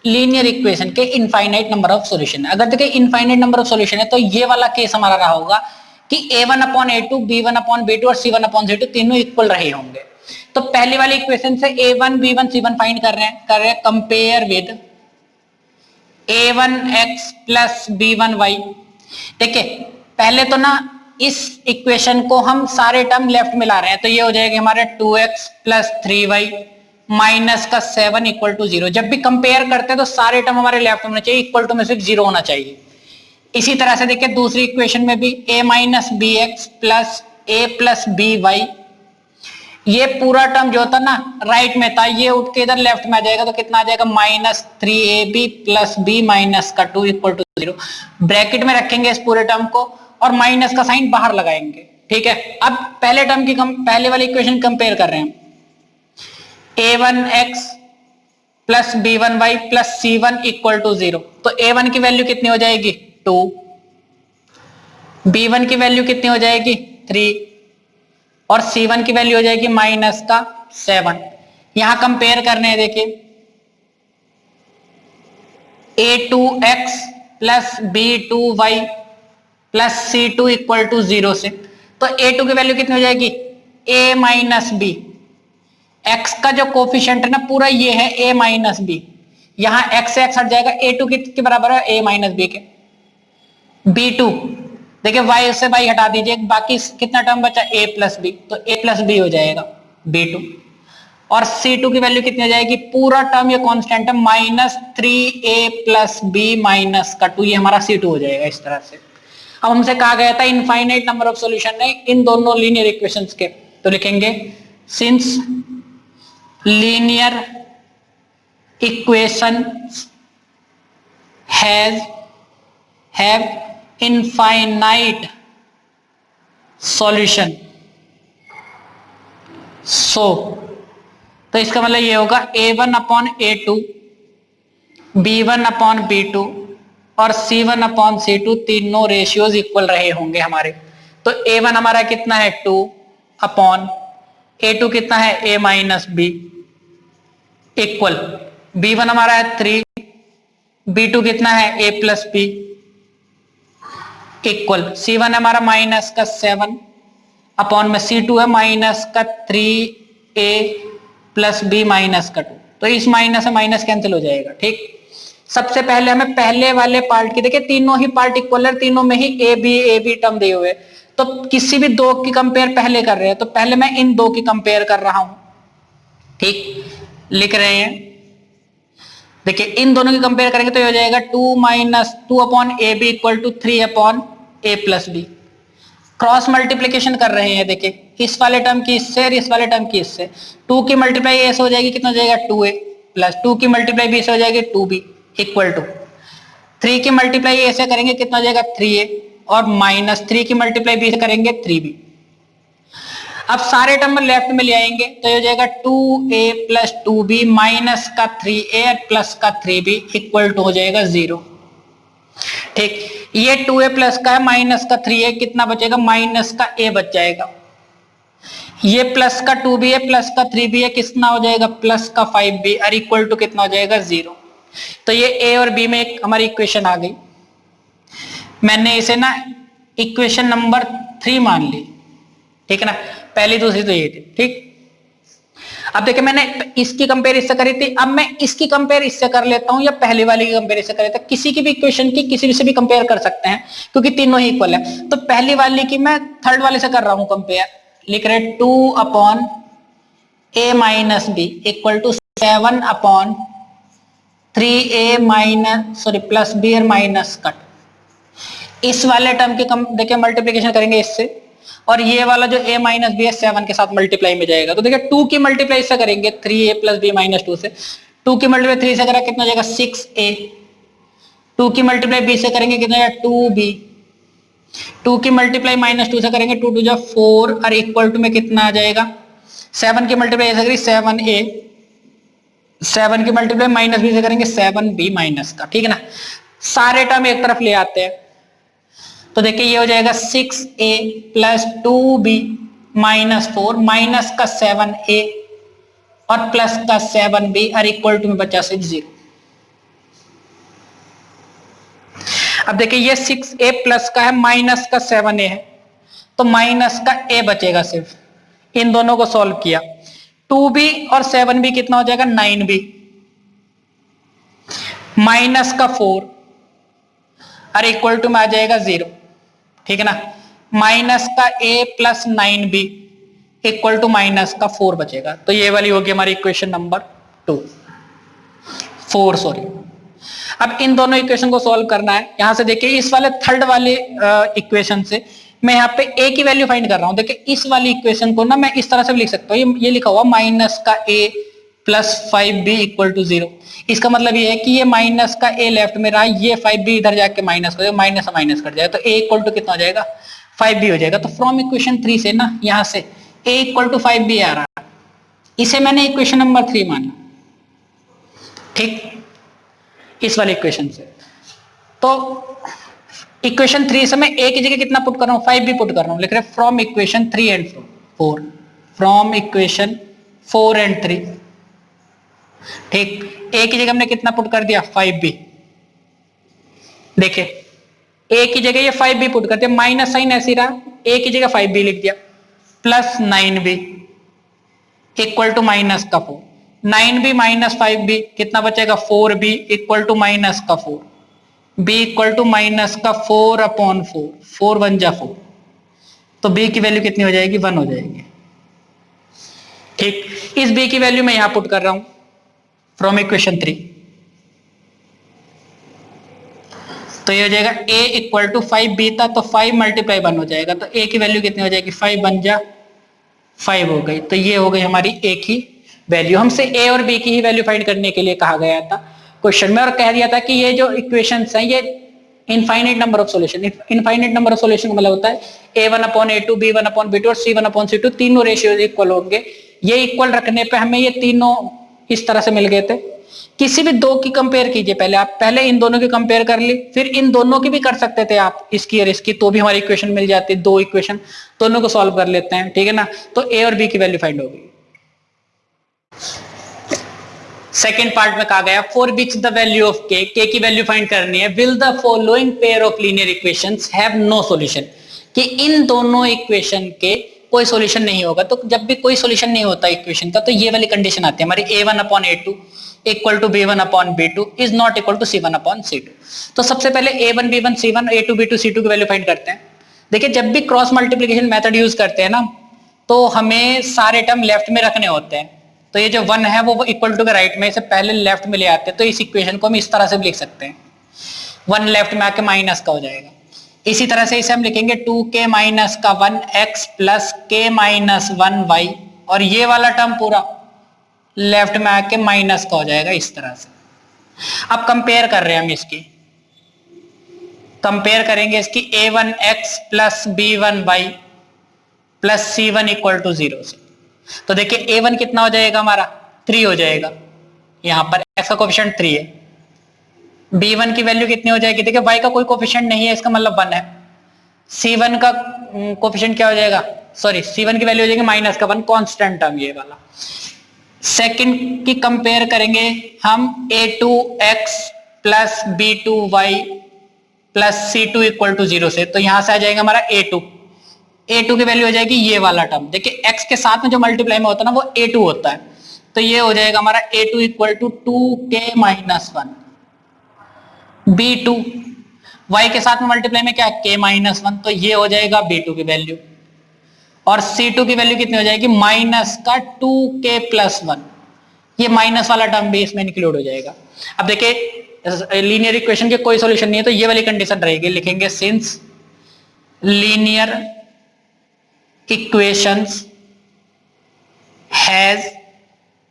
लीनियर इक्वेशन के इनफाइनाइट नंबर ऑफ सॉल्यूशन। अगर देखिए इनफाइनाइट नंबर ऑफ सॉल्यूशन है तो ये वाला केस हमारा रहा होगा कि a1 upon a2 b1 upon b2 और c1 अपॉन c2 तीनों इक्वल रहे होंगे। तो पहले वाले इक्वेशन से a1 b1 c1 फाइंड कर रहे हैं compare with a1x plus b1y। देखिए पहले तो ना इस इक्वेशन को हम सारे टर्म लेफ्ट में ला रहे हैं, तो ये हो जाएगा हमारे 2x प्लस 3y माइनस का 7 इक्वल टू 0। जब भी कंपेयर करते हैं तो सारे टर्म हमारे लेफ्ट में होने चाहिए, इक्वल टू में सिर्फ 0 होना चाहिए। इसी तरह से देखिए दूसरी इक्वेशन में भी a minus B X plus A plus B Y, ये पूरा टर्म जो था ना राइट में था, ये उठ के इधर लेफ्ट में आ जाएगा, तो कितना आ जाएगा minus 3ab plus B minus का 2 इक्वल टू 0। ब्रैकेट में रखेंगे इस पूरे टर्म को और माइनस का साइन बाहर लगाएंगे। ठीक है, अब पहले टर्म की पहले वाली इक्वेशन कंपेयर कर रहे हैं, a1x plus b1y plus c1 equal to 0। तो a1 की वैल्यू कितनी हो जाएगी 2, b1 की वैल्यू कितनी हो जाएगी 3, और C1 की वैल्यू हो जाएगी माइनस का 7। यहां कंपेयर करने हैं, देखिए A2x plus B2y plus C2 equal to 0 से, तो A2 की वैल्यू कितनी हो जाएगी A माइनस बी। x का जो कोफिशिएंट है ना पूरा ये है A माइनस बी, यहां x से x हट जाएगा, A2 के बराबर है A माइनस बी के। B2 देखिए y से y हटा दीजिए, बाकी कितना टर्म बचा A प्लस बी, तो A प्लस बी हो जाएगा B2। और C2 की वैल्यू कितनी हो जाएगी, पूरा टर्म ये कांस्टेंट है -3A प्लस बी माइनस का 2, ये हमारा C2 हो जाएगा इस तरह से। अब हमसे कहा गया था इनफाइनाइट नंबर ऑफ सॉल्यूशन है इन दोनों लीनियर इक्वेशंस के, तो लिखेंगे since linear equation have infinite solution, so तो इसका मतलब ये होगा A1 upon A2, B1 upon B2 और C1 अपॉन C2 तीनों रेशियोज इक्वल रहे होंगे हमारे। तो A1 हमारा कितना है 2 अपॉन A2 कितना है A minus b equal B1 हमारा है 3, B2 कितना है A plus B equal C1 हमारा माइनस का 7 अपॉन में C2 है माइनस का 3A प्लस बी माइनस का 2, तो इस माइनस से माइनस कैंसिल हो जाएगा। ठीक, सबसे पहले हमें पहले वाले पार्ट की, देखिए तीनों ही पार्ट इक्वल है, तीनों में ही ए बी टर्म दिए हुए, तो किसी भी दो की कंपेयर पहले कर रहे हैं, तो पहले मैं इन दो की कंपेयर कर रहा हूं। ठीक, लिख रहे हैं, देखिए इन दोनों की कंपेयर करेंगे तो ये हो जाएगा 2 upon A B equal to 3 upon A plus B. Cross multiplication कर रहे हैं, देखिए इस वाले टर्म की इससे और इस वाले टर्म की इससे, 2 की मल्टीप्लाई ए से हो जाएगी, कितना हो जाएगा 2a प्लस 2 की मल्टीप्लाई बी से हो जाएगी 2b इक्वल टू 3 की मल्टीप्लाई ए से करेंगे कितना हो जाएगा 3a और माइनस 3 की मल्टीप्लाई बी से करेंगे 3b। अब सारे टर्म लेफ्ट में ले आएंगे तो ये हो जाएगा 2a प्लस 2b माइनस का 3a प्लस का 3b इक्वल टू हो जाएगा 0। ठीक, ये 2a प्लस का है माइनस का 3a, कितना बचेगा माइनस का a बच जाएगा। ये प्लस का 2b है प्लस का 3b है, कितना हो जाएगा प्लस का 5b और इक्वल टू कितना हो जाएगा 0। तो ये a और b में एक हमारी इक्वेशन आ गई, मैंने इसे ना इक्वेशन नंबर 3 मान ली। ठीक है ना, पहली दूसरी तो ये थी। ठीक, अब देखिए मैंने इसकी कंपेयर इससे करी थी, अब मैं इसकी कंपेयर इससे कर लेता हूं या पहले वाले की कंपेयर इससे कर लेता हूं। किसी की भी इक्वेशन की किसी से भी कंपेयर कर सकते हैं क्योंकि तीनों ही इक्वल है। तो पहली वाली की मैं थर्ड वाले से कर रहा हूं कंपेयर, लिख रहे 2 upon a minus b equal to 7 upon 3a minus plus b और माइनस कट। इस वाले टर्म की देखिए मल्टीप्लीकेशन करेंगे इससे, और ये वाला जो a माइनस बी है 7 के साथ मल्टीप्लाई में जाएगा, तो देखिए 2 की मल्टीप्लाई से करेंगे 3a प्लस बी माइनस 2 से, 2 की मल्टीप्लाई 3 से करेंगे कितना हो जाएगा 6a, 2 की मल्टीप्लाई b से करेंगे कितना हो जाएगा 2b, 2 की मल्टीप्लाई माइनस 2 से करेंगे 2 2 जो 4 और इक्वल टू में कितना आ जाएगा 7 की मल्टीप्लाई ऐसे करेंगे 7a, 7 की मल्टीप्लाई माइनस बी से करेंगे 7b माइनस का। ठीक है ना, सारे टर्म एक तरफ ले आते हैं, तो देखिए ये हो जाएगा 6a plus 2b minus 4 minus का 7a और प्लस का 7b और इक्वल टू में बचा 0। अब देखिए ये 6a प्लस का है माइनस का 7a है, तो माइनस का a बचेगा सिर्फ, इन दोनों को सॉल्व किया 2b और 7b कितना हो जाएगा 9b माइनस का 4 और इक्वल टू में आ जाएगा 0। ठीक है ना, माइनस का a plus 9b equal to minus का 4 बचेगा, तो ये वाली होगी हमारी इक्वेशन नंबर 4 सॉरी। अब इन दोनों इक्वेशन को सॉल्व करना है। यहां से देखिए इस वाले थर्ड वाले इक्वेशन से मैं यहाँ पे a की वैल्यू फाइंड कर रहा हूं। देखिए इस वाली इक्वेशन को ना मैं इस तरह से भी लिख सकता हूँ, ये लिखा हुआ माइनस का a plus 5b equal to 0। इसका मतलब ये है कि ये माइनस का a लेफ्ट में रहा, ये 5b इधर जाके माइनस कर जाएगा, माइनस से माइनस कट जाएगा, तो a इक्वल टू कितना हो जाएगा 5b हो जाएगा। तो फ्रॉम इक्वेशन 3 से ना यहाँ से a इक्वल टू 5b आ रहा है, इसे मैंने इक्वेशन नंबर 3 माना। ठीक, इस वाले इक्वेशन से, तो इक्वेशन 3 से मैं a की जगह कितना पुट कर रहा हूँ 5b पुट कर रहा हूँ, लिख रहे from equation 3 and 4। 4 from equation 4 and 3। ठीक, ए की जगह हमने कितना पुट कर दिया 5b। देखिए ए की जगह ये 5b पुट कर दिया, माइनस साइन ऐसे रहा, ए की जगह 5b लिख दिया, plus 9b equal to minus का 4, 9b माइनस 5b कितना बचेगा 4b इक्वल टू माइनस का 4, b इक्वल टू माइनस का 4 अपॉन 4, 4 1 जा 4, तो b की वैल्यू कितनी हो जाएगी 1 हो जाएगी। ठीक, इस b की वैल्यू मैं यहां पुट कर रहा हूं फ्रॉम इक्वेशन 3, तो ये हो जाएगा a इक्वल टू 5b था तो 5 मल्टीप्लाई 1 हो जाएगा, तो a की वैल्यू कितनी हो जाएगी 5 1 जा 5 हो गई। तो ये हो गई हमारी a की वैल्यू। हमसे a और b की ही वैल्यू फाइंड करने के लिए कहा गया था क्वेश्चन में, और कह दिया था कि ये जो इक्वेशंस हैं ये infinite number of solution, infinite number of solution का मतलब होता है a1 upon a2, b1 upon b2 और c1 अपॉन c2 तीनों रेशियोज इक्वल होंगे। ये इक्वल रखने पे हमें ये तीनों इस तरह से मिल गए थे। किसी भी दो की कंपेयर कीजिए, पहले आप पहले इन दोनों की कंपेयर कर ली, फिर इन दोनों की भी कर सकते थे आप, इसकी और इसकी, तो भी हमारी इक्वेशन मिल जाती। दो इक्वेशन दोनों को सॉल्व कर लेते हैं, ठीक है ना। तो ए और बी की वैल्यू फाइंड होगी। सेकेंड पार्ट में कहा गया for which the value of k की वैल्यू फाइंड करनी है, will the following pair of linear equations have no solution, कि इन दोनों इक्वेशन के कोई सॉल्यूशन नहीं होगा। तो जब भी कोई सॉल्यूशन नहीं होता इक्वेशन का, तो ये वाली कंडीशन आती है हमारी a1 upon a2 equal to b1 upon b2 is not equal to c1 upon c2। तो सबसे पहले a1 b1 c1 a2 b2 c2 की वैल्यू फाइंड करते हैं। देखिए जब भी क्रॉस मल्टीप्लिकेशन मेथड यूज करते हैं ना, तो हमें सारे टर्म लेफ्ट में रखने होते हैं। तो ये जो 1 है वो इक्वल टू के राइट में, इसे पहले लेफ्ट में ले आते हैं, तो इस इक्वेशन को हम इस तरह से भी लिख सकते हैं, 1 लेफ्ट में आके माइनस का हो जाएगा। इसी तरह से इसे हम लिखेंगे 2k माइनस का 1x plus k minus 1y, और ये वाला टर्म पूरा लेफ्ट में आके माइनस का हो जाएगा इस तरह से। अब कंपेयर कर रहे हैं हम इसकी, कंपेयर करेंगे इसकी a1x plus b1y plus c1 equal to 0 से। तो देखिए a1 कितना हो जाएगा हमारा 3 हो जाएगा, यहां पर x का कोफिशिएंट 3 है। b1 की वैल्यू कितनी हो जाएगी, देखिए y का कोई कोफिशिएंट नहीं है, इसका मतलब 1 है। c1 का कोफिशिएंट क्या हो जाएगा, सॉरी c1 की वैल्यू हो जाएगी माइनस का 1, कांस्टेंट टर्म ये वाला। सेकंड की कंपेयर करेंगे हम a2x plus b2y plus c2 equal to 0 से, तो यहां से आ जाएगा हमारा a2 की वैल्यू हो जाएगी ये वाला टर्म। देखिए x के साथ में जो मल्टीप्लाई में होता है ना वो a2 होता है, तो ये हो जाएगा हमारा a2 equal to 2k minus 1, b2 y के साथ में मल्टीप्लाई में क्या k माइनस 1, तो ये हो जाएगा b2 की वैल्यू, और c2 की वैल्यू कितनी हो जाएगी माइनस का 2k प्लस 1, ये माइनस वाला टर्म भी इसमें इंक्लूड हो जाएगा। अब देखिए लीनियर इक्वेशन के कोई सॉल्यूशन नहीं है, तो ये वाली कंडीशन रहेगी, लिखेंगे since linear equations has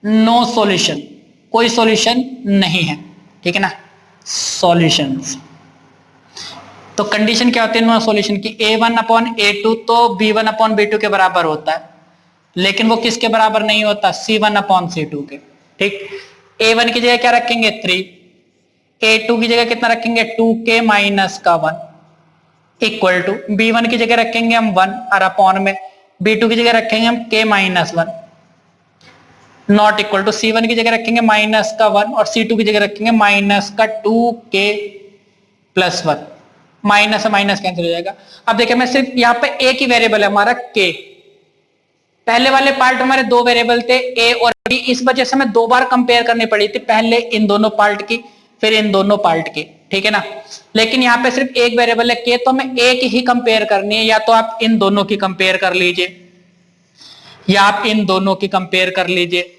no solution, कोई सॉल्यूशन नहीं है, ठीक है ना, सॉल्यूशंस। तो कंडीशन क्या होती है नो सॉल्यूशन की, a1 अपॉन a2 तो b1 अपॉन b2 के बराबर होता है, लेकिन वो किसके बराबर नहीं होता, c1 अपॉन c2 के। ठीक, a1 की जगह क्या रखेंगे 3, a2 की जगह कितना रखेंगे 2k माइनस का 1 इक्वल टू b1 की जगह रखेंगे हम 1 और अपॉन में b2 की जगह रखेंगे हम k minus 1 not equal to c1 की जगह रखेंगे माइनस का 1 और c2 की जगह रखेंगे माइनस का 2k प्लस 1, माइनस से माइनस कैंसिल हो जाएगा। अब देखिए मैं सिर्फ यहाँ पे एक ही वेरिएबल है हमारा k, पहले वाले पार्ट हमारे दो वेरिएबल थे a और b, इस वजह से हमें दो बार कंपेयर करनी पड़ी थी, पहले इन दोनों पार्ट की फिर इन दोनों पार्ट की, ठीक है ना। लेकिन यहाँ पे सिर्फ एक वेरिएबल है k, तो हमें एक ही कंपेयर करनी है, या तो आप इन दोनों की कंपेयर कर लीजिए या आप इन दोनों की कंपेयर कर लीजिए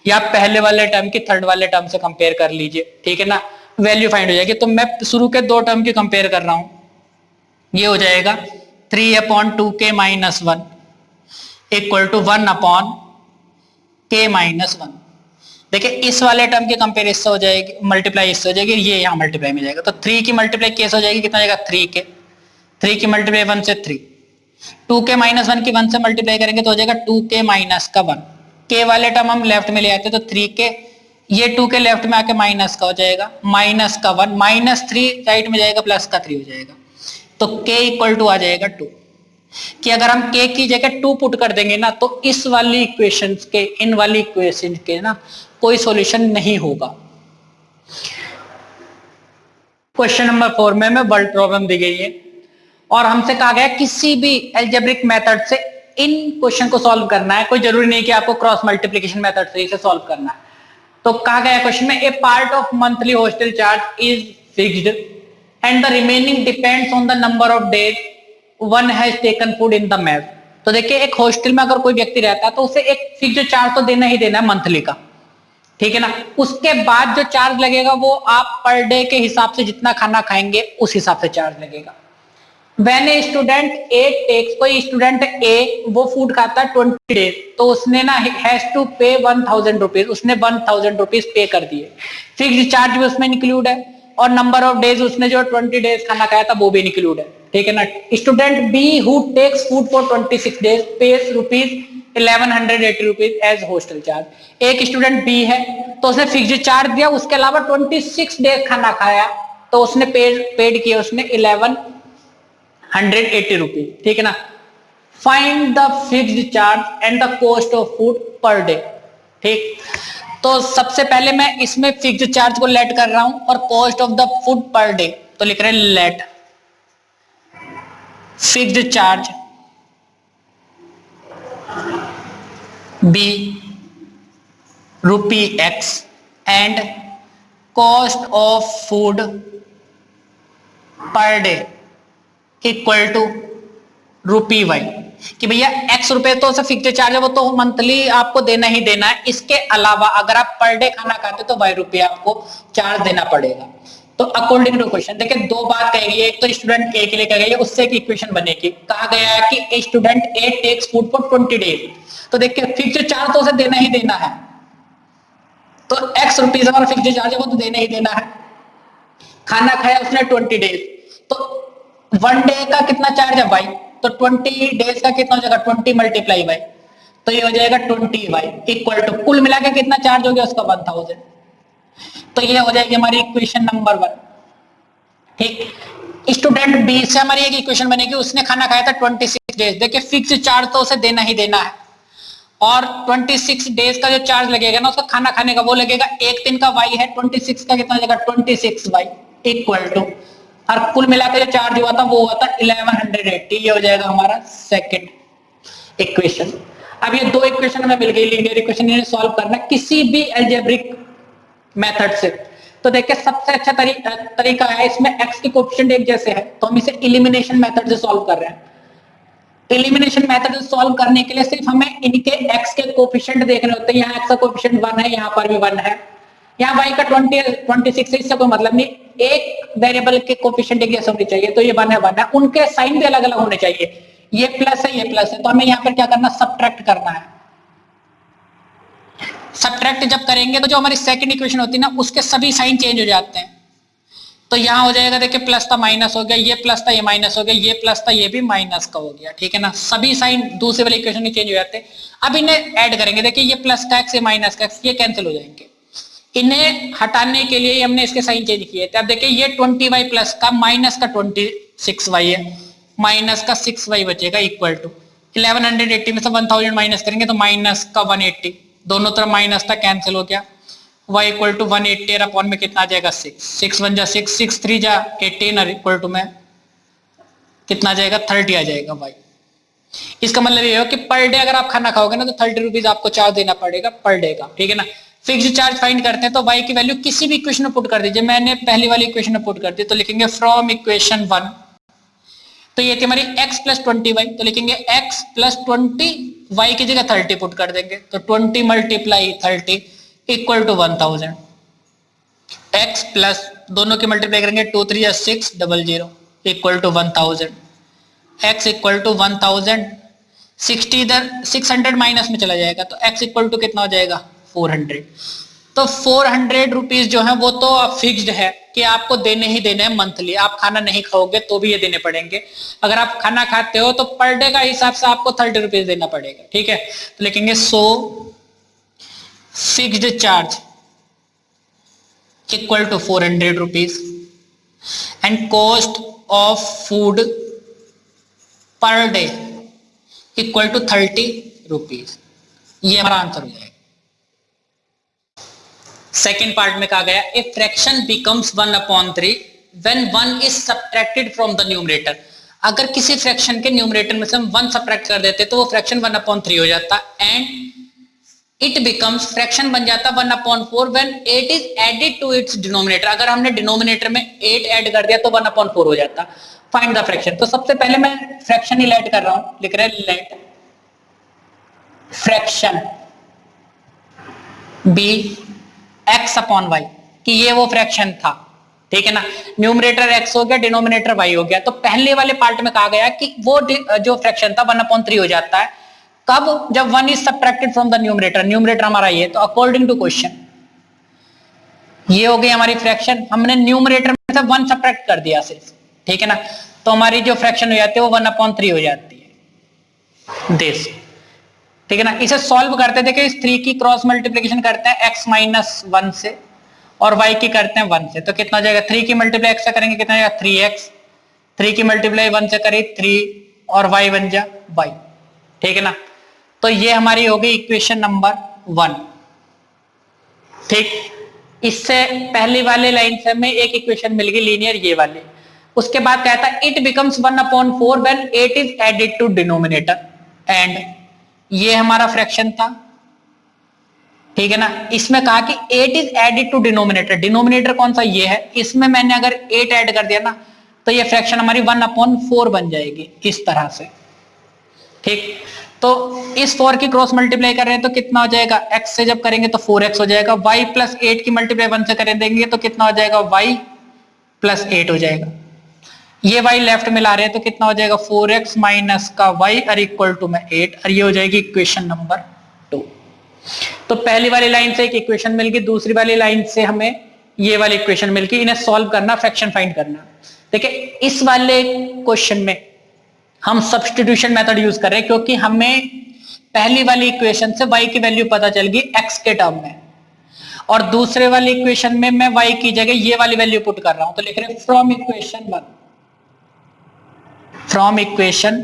या पहले वाले टर्म की थर्ड वाले टर्म से कंपेयर कर लीजिए, ठीक है ना, वैल्यू फाइंड हो जाएगी। तो मैं शुरू के दो टर्म की कंपेयर कर रहा हूं, ये हो जाएगा 3 upon 2k minus 1 equal to 1 upon k minus 1। देखिए इस वाले टर्म की कंपेयर इससे हो जाएगी, मल्टीप्लाई इससे हो जाएगी, ये यहाँ मल्टीप्लाई में जाएगा, तो 3 की मल्टीप्लाई कैसे हो जाएगी, कितना जाएगा 3k, 3 की मल्टीप्लाई 1 से 3, 2k माइनस 1 की 1 से मल्टीप्लाई करेंगे तो हो जाएगा 2k माइनस का 1, k वाले टर्म हम लेफ्ट में ले आते तो 3k, ये 2k लेफ्ट में आके माइनस का हो जाएगा, माइनस का 1 माइनस 3 राइट में जाएगा प्लस का 3 हो जाएगा, तो k इक्वल टू आ जाएगा 2। कि अगर हम k की जगह 2 पुट कर देंगे ना तो इस वाली इक्वेशन के, इन वाली इक्वेशन के ना कोई सॉल्यूशन नहीं होगा। क्वेश्चन नंबर 4 में वर्ल्ड प्रॉब्लम दी गई है और हमसे कहा गया किसी भी एल्जेब्रिक मेथड से इन क्वेश्चन को सॉल्व करना है। कोई जरूरी नहीं कि आपको क्रॉस मल्टीप्लिकेशन मेथड से इसे सॉल्व करना है। तो कहा गया क्वेश्चन में a part of monthly hostel charge is fixed and the remaining depends on the number of days one has taken food in the mess. तो देखिए एक हॉस्टल में अगर कोई व्यक्ति रहता है तो उसे एक फिक्स्ड चार्ज तो देना ही देना है मंथली का, ठीक है ना। उसके बाद जो चार्ज लगेगा वो आप पर डे के हिसाब से जितना खाना खाएंगे उस हिसाब से चार्ज लगेगा। When a student A takes, कोई स्टूडेंट A वो फूड खाता है 20 डेज तो उसने ना हैज टू पे 1000 रुपीज, उसने 1000 रुपीज पे कर दिए। फिक्स्ड चार्ज भी उसमें इंक्लूड है और नंबर ऑफ डेज उसने जो 20 डेज खाना खाया था वो भी इंक्लूड है, ठीक है ना। Student B who takes food for 26 days pays rupees 1180 rupees as hostel charge. एक स्टूडेंट B है तो उसने फिक्स्ड चार्ज दिया, उसके अलावा 26 डेज खाना खाया तो उसने पेड किया उसने 1180 रुपीज, ठीक है ना। Find the fixed charge and the cost of food per day, ठीक। तो सबसे पहले मैं इसमें फिक्स्ड चार्ज को लेट कर रहा हूं और cost of the food per day तो लिख रहे हैं let fixed charge be rupee x and cost of food per day equal to rupee y. कि भैया x रुपए तो फिक्स्ड चार्ज है वो तो मंथली आपको देना ही देना है, इसके अलावा अगर आप पर डे खाना खाते तो y रुपये आपको चार्ज देना पड़ेगा। तो अकॉर्डिंग टू क्वेश्चन देखिए दो बात कही गई है, एक तो स्टूडेंट ए के लिए कही गई है, उससे एक इक्वेशन बनेगी। कहा गया है कि student A takes food for 20 days, तो देखिए फिक्स्ड चार्ज तो उसे देना ही देना है, तो x रुपीज हमारा फिक्स्ड चार्ज है वो तो देना ही देना है। खाना खाया उसने 20 डेज तो 1 डे का कितना चार्ज है y, तो 20 डेज का कितना हो जाएगा 20 मल्टीप्लाई y, तो ये हो जाएगा 20y इक्वल टू कुल मिला के कितना चार्ज हो गया उसका 1000। तो ये हो जाएगी हमारी इक्वेशन नंबर 1, ठीक। स्टूडेंट बी से हमारी एक इक्वेशन बनेगी, उसने खाना खाया था 26 डेज, देखिए फिक्स चार्ज तो उसे देना ही देना है और 26 डेज का जो चार्ज लगेगा ना उसका खाना खाने का वो लगेगा, एक दिन का y है 26 का कितना हो जाएगा 26y इक्वल टू और कुल मिलाकर जो चार्ज हुआ था वो हुआ था 1180। ये हो जाएगा हमारा सेकंड इक्वेशन। अब ये दो इक्वेशन हमें मिल गई लीनियर इक्वेशन, इन्हें सॉल्व करना किसी भी अलजेब्रिक मेथड से। तो देखिए सबसे अच्छा तरीका है, इसमें x के कोएफिशिएंट एक जैसे है तो हम इसे एलिमिनेशन मेथड से सॉल्व कर रहे हैं। एलिमिनेशन मेथड से सॉल्व करने के लिए सिर्फ हमें इनके x के कोएफिशिएंट देखने होते हैं। यहाँ x का कोएफिशिएंट 1 है, यहाँ पर भी 1 है, यहाँ y का 26 है, इससे कोई मतलब नहीं। एक वेरिएबल के कोएफिशिएंट एक जैसे होने चाहिए, तो ये 1 है, उनके साइन भी अलग अलग होने चाहिए। ये प्लस है, ये प्लस है, तो हमें यहाँ पर क्या करना सब्ट्रैक्ट करना है। सब्ट्रैक्ट जब करेंगे तो जो हमारी सेकंड इक्वेशन होती है ना उसके सभी साइन चेंज हो जाते हैं। तो यहाँ हो जाएगा देखिए प्लस था माइनस हो गया, ये प्लस था ये माइनस हो गया, ये प्लस था ये भी माइनस का हो गया, ठीक है ना। सभी साइन दूसरे वाले इक्वेशन में चेंज हो जाते हैं। अब इन्हें ऐड करेंगे, देखिए ये प्लस का एक्स ये माइनस का एक्स ये कैंसिल हो जाएंगे। इन्हें हटाने के लिए हमने इसके साइन चेंज किए थे। अब देखिए ये 20y प्लस का माइनस का 26y है, माइनस का 6y बचेगा इक्वल टू 1180 में से 1000 माइनस करेंगे तो माइनस का 180, दोनों तरफ माइनस था कैंसिल हो गया। y इक्वल टू 180 और अपॉन में कितना आ जाएगा 6, 6 1 जा 6, 6 3 जा 18 और इक्वल टू में कितना आ जाएगा 30 आ जाएगा y। इसका मतलब ये हो कि पर डे अगर आप खाना खाओगे ना तो 30 रुपीज आपको चार्ज देना पड़ेगा पर डे का, ठीक है ना। फिक्स्ड चार्ज फाइंड करते हैं तो y की वैल्यू किसी भी इक्वेशन में पुट कर दीजिए। मैंने पहली वाली इक्वेशन में पुट कर दी तो लिखेंगे फ्रॉम इक्वेशन 1, तो ये थी हमारी x प्लस 20y, तो लिखेंगे x प्लस 20y की जगह 30 पुट कर देंगे तो 20 multiply 30 equal to 1000। x plus दोनों की मल्टीप्लाई करेंगे 2 3 या 6 00 equal to 1000। x equal to 1000, 60 इधर 600 माइनस में चला जाएगा तो x इक्वल टू कितना हो जाएगा 400। तो 400 रुपीज जो है वो तो फिक्स्ड है कि आपको देने ही देने हैं मंथली। आप खाना नहीं खाओगे तो भी ये देने पड़ेंगे, अगर आप खाना खाते हो तो पर डे का हिसाब से आपको 30 रुपीज देना पड़ेगा, ठीक है। तो लिखेंगे so fixed charge equal to 400 rupees and cost of food per day equal to 30 rupees. ये हमारा आंसर हो जाएगा। सेकेंड पार्ट में कहा गया a fraction becomes 1/3 when 1 is subtracted from the numerator. अगर किसी फ्रैक्शन के न्यूमरेटर में से हम 1 सब्ट्रैक्ट कर देते तो वो फ्रैक्शन 1/3 हो जाता, एंड इट बिकम्स फ्रैक्शन बन जाता 1/4 when 8 is added to its denominator. अगर हमने डिनोमिनेटर में 8 ऐड कर दिया तो 1/4 हो जाता। Find the fraction. तो सबसे पहले मैं फ्रैक्शन ही लेट कर रहा हूं, लिख रहे हैं let fraction be x upon y, कि ये वो फ्रैक्शन था, ठीक है ना। न्यूमरेटर x हो गया, डिनोमिनेटर y हो गया। तो पहले वाले पार्ट में कहा गया कि वो जो फ्रैक्शन था 1/3 हो जाता है कब, जब 1 is subtracted from the numerator. Numerator हमारा ये, तो अकॉर्डिंग टू क्वेश्चन ये हो गई हमारी फ्रैक्शन। हमने न्यूमरेटर में से 1 सब्ट्रैक्ट कर दिया सिर्फ, ठीक है ना। तो हमारी जो फ्रैक्शन हो जाती है वो 1/3 हो जाती है दिस, ठीक है ना। इसे सॉल्व करते थे कि इस 3 की क्रॉस मल्टीप्लिकेशन करते हैं x माइनस 1 से और y की करते हैं 1 से, तो कितना हो जाएगा, 3 की मल्टीप्लाई x से करेंगे कितना हो जाएगा 3x, 3 की मल्टीप्लाई 1 से करें 3 और y बन जा y, ठीक है ना। तो ये हमारी हो गई इक्वेशन नंबर 1, ठीक। इससे पहली वाले लाइन से हमें एक इक्वेशन मिल गई लीनियर, ये वाली। उसके बाद कहता है it becomes 1/4 when 8 is added to denominator, and ये हमारा फ्रैक्शन था, ठीक है ना। इसमें कहा कि 8 is added to denominator, denominator कौन सा ये है, इसमें मैंने अगर 8 ऐड कर दिया ना तो ये फ्रैक्शन हमारी 1/4 बन जाएगी इस तरह से, ठीक। तो इस 4 की क्रॉस मल्टीप्लाई कर रहे हैं तो कितना हो जाएगा, x से जब करेंगे तो 4x हो जाएगा, y प्लस 8 की मल्टीप्लाई 1 से करें देंगे तो कितना हो जाएगा, y प्लस 8 हो जाएगा। ये y लेफ्ट में ला रहे हैं तो कितना हो जाएगा 4x माइनस का y और इक्वल टू में 8, और ये हो जाएगी इक्वेशन नंबर 2। तो पहली वाली लाइन से एक इक्वेशन मिल गई, दूसरी वाली लाइन से हमें ये वाली इक्वेशन मिल गई। इन्हें सॉल्व करना, फ्रैक्शन फाइंड करना। देखिए इस वाले क्वेश्चन में हम सब्स्टिट्यूशन मेथड यूज कर रहे हैं क्योंकि हमें पहली वाली इक्वेशन से y की वैल्यू पता चल गई x के टर्म में, और दूसरे वाली इक्वेशन में मैं y की जगह ये वाली वैल्यू पुट कर रहा हूं। तो लिख रहे हैं फ्रॉम इक्वेशन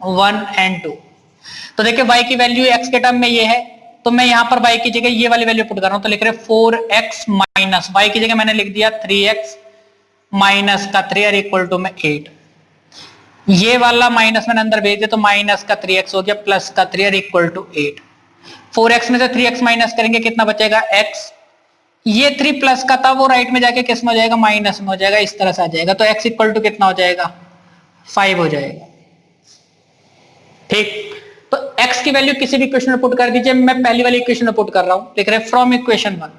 1 एंड 2। तो देखिए y की वैल्यू x के टर्म में ये है, तो मैं यहां पर y की जगह ये वाली वैल्यू पुट कर रहा हूं। तो लिख रहे 4x माइनस y की जगह मैंने लिख दिया 3x माइनस का 3 और इक्वल टू में 8। ये वाला माइनस मैंने अंदर भेज दिया तो माइनस का 3x हो गया प्लस का 3 और इक्वल टू 8। 4x में से 3x माइनस करेंगे कितना बचेगा x, ये 3 प्लस का था वो राइट में जाके किस में हो जाएगा, माइनस में हो जाएगा, इस तरह से आ जाएगा। तो x इक्वल टू कितना हो जाएगा, 5 हो जाएगा, ठीक। तो x की वैल्यू किसी भी इक्वेशन में पुट कर दीजिए, मैं पहली वाली इक्वेशन में पुट कर रहा हूं, लिख रहे फ्रॉम इक्वेशन 1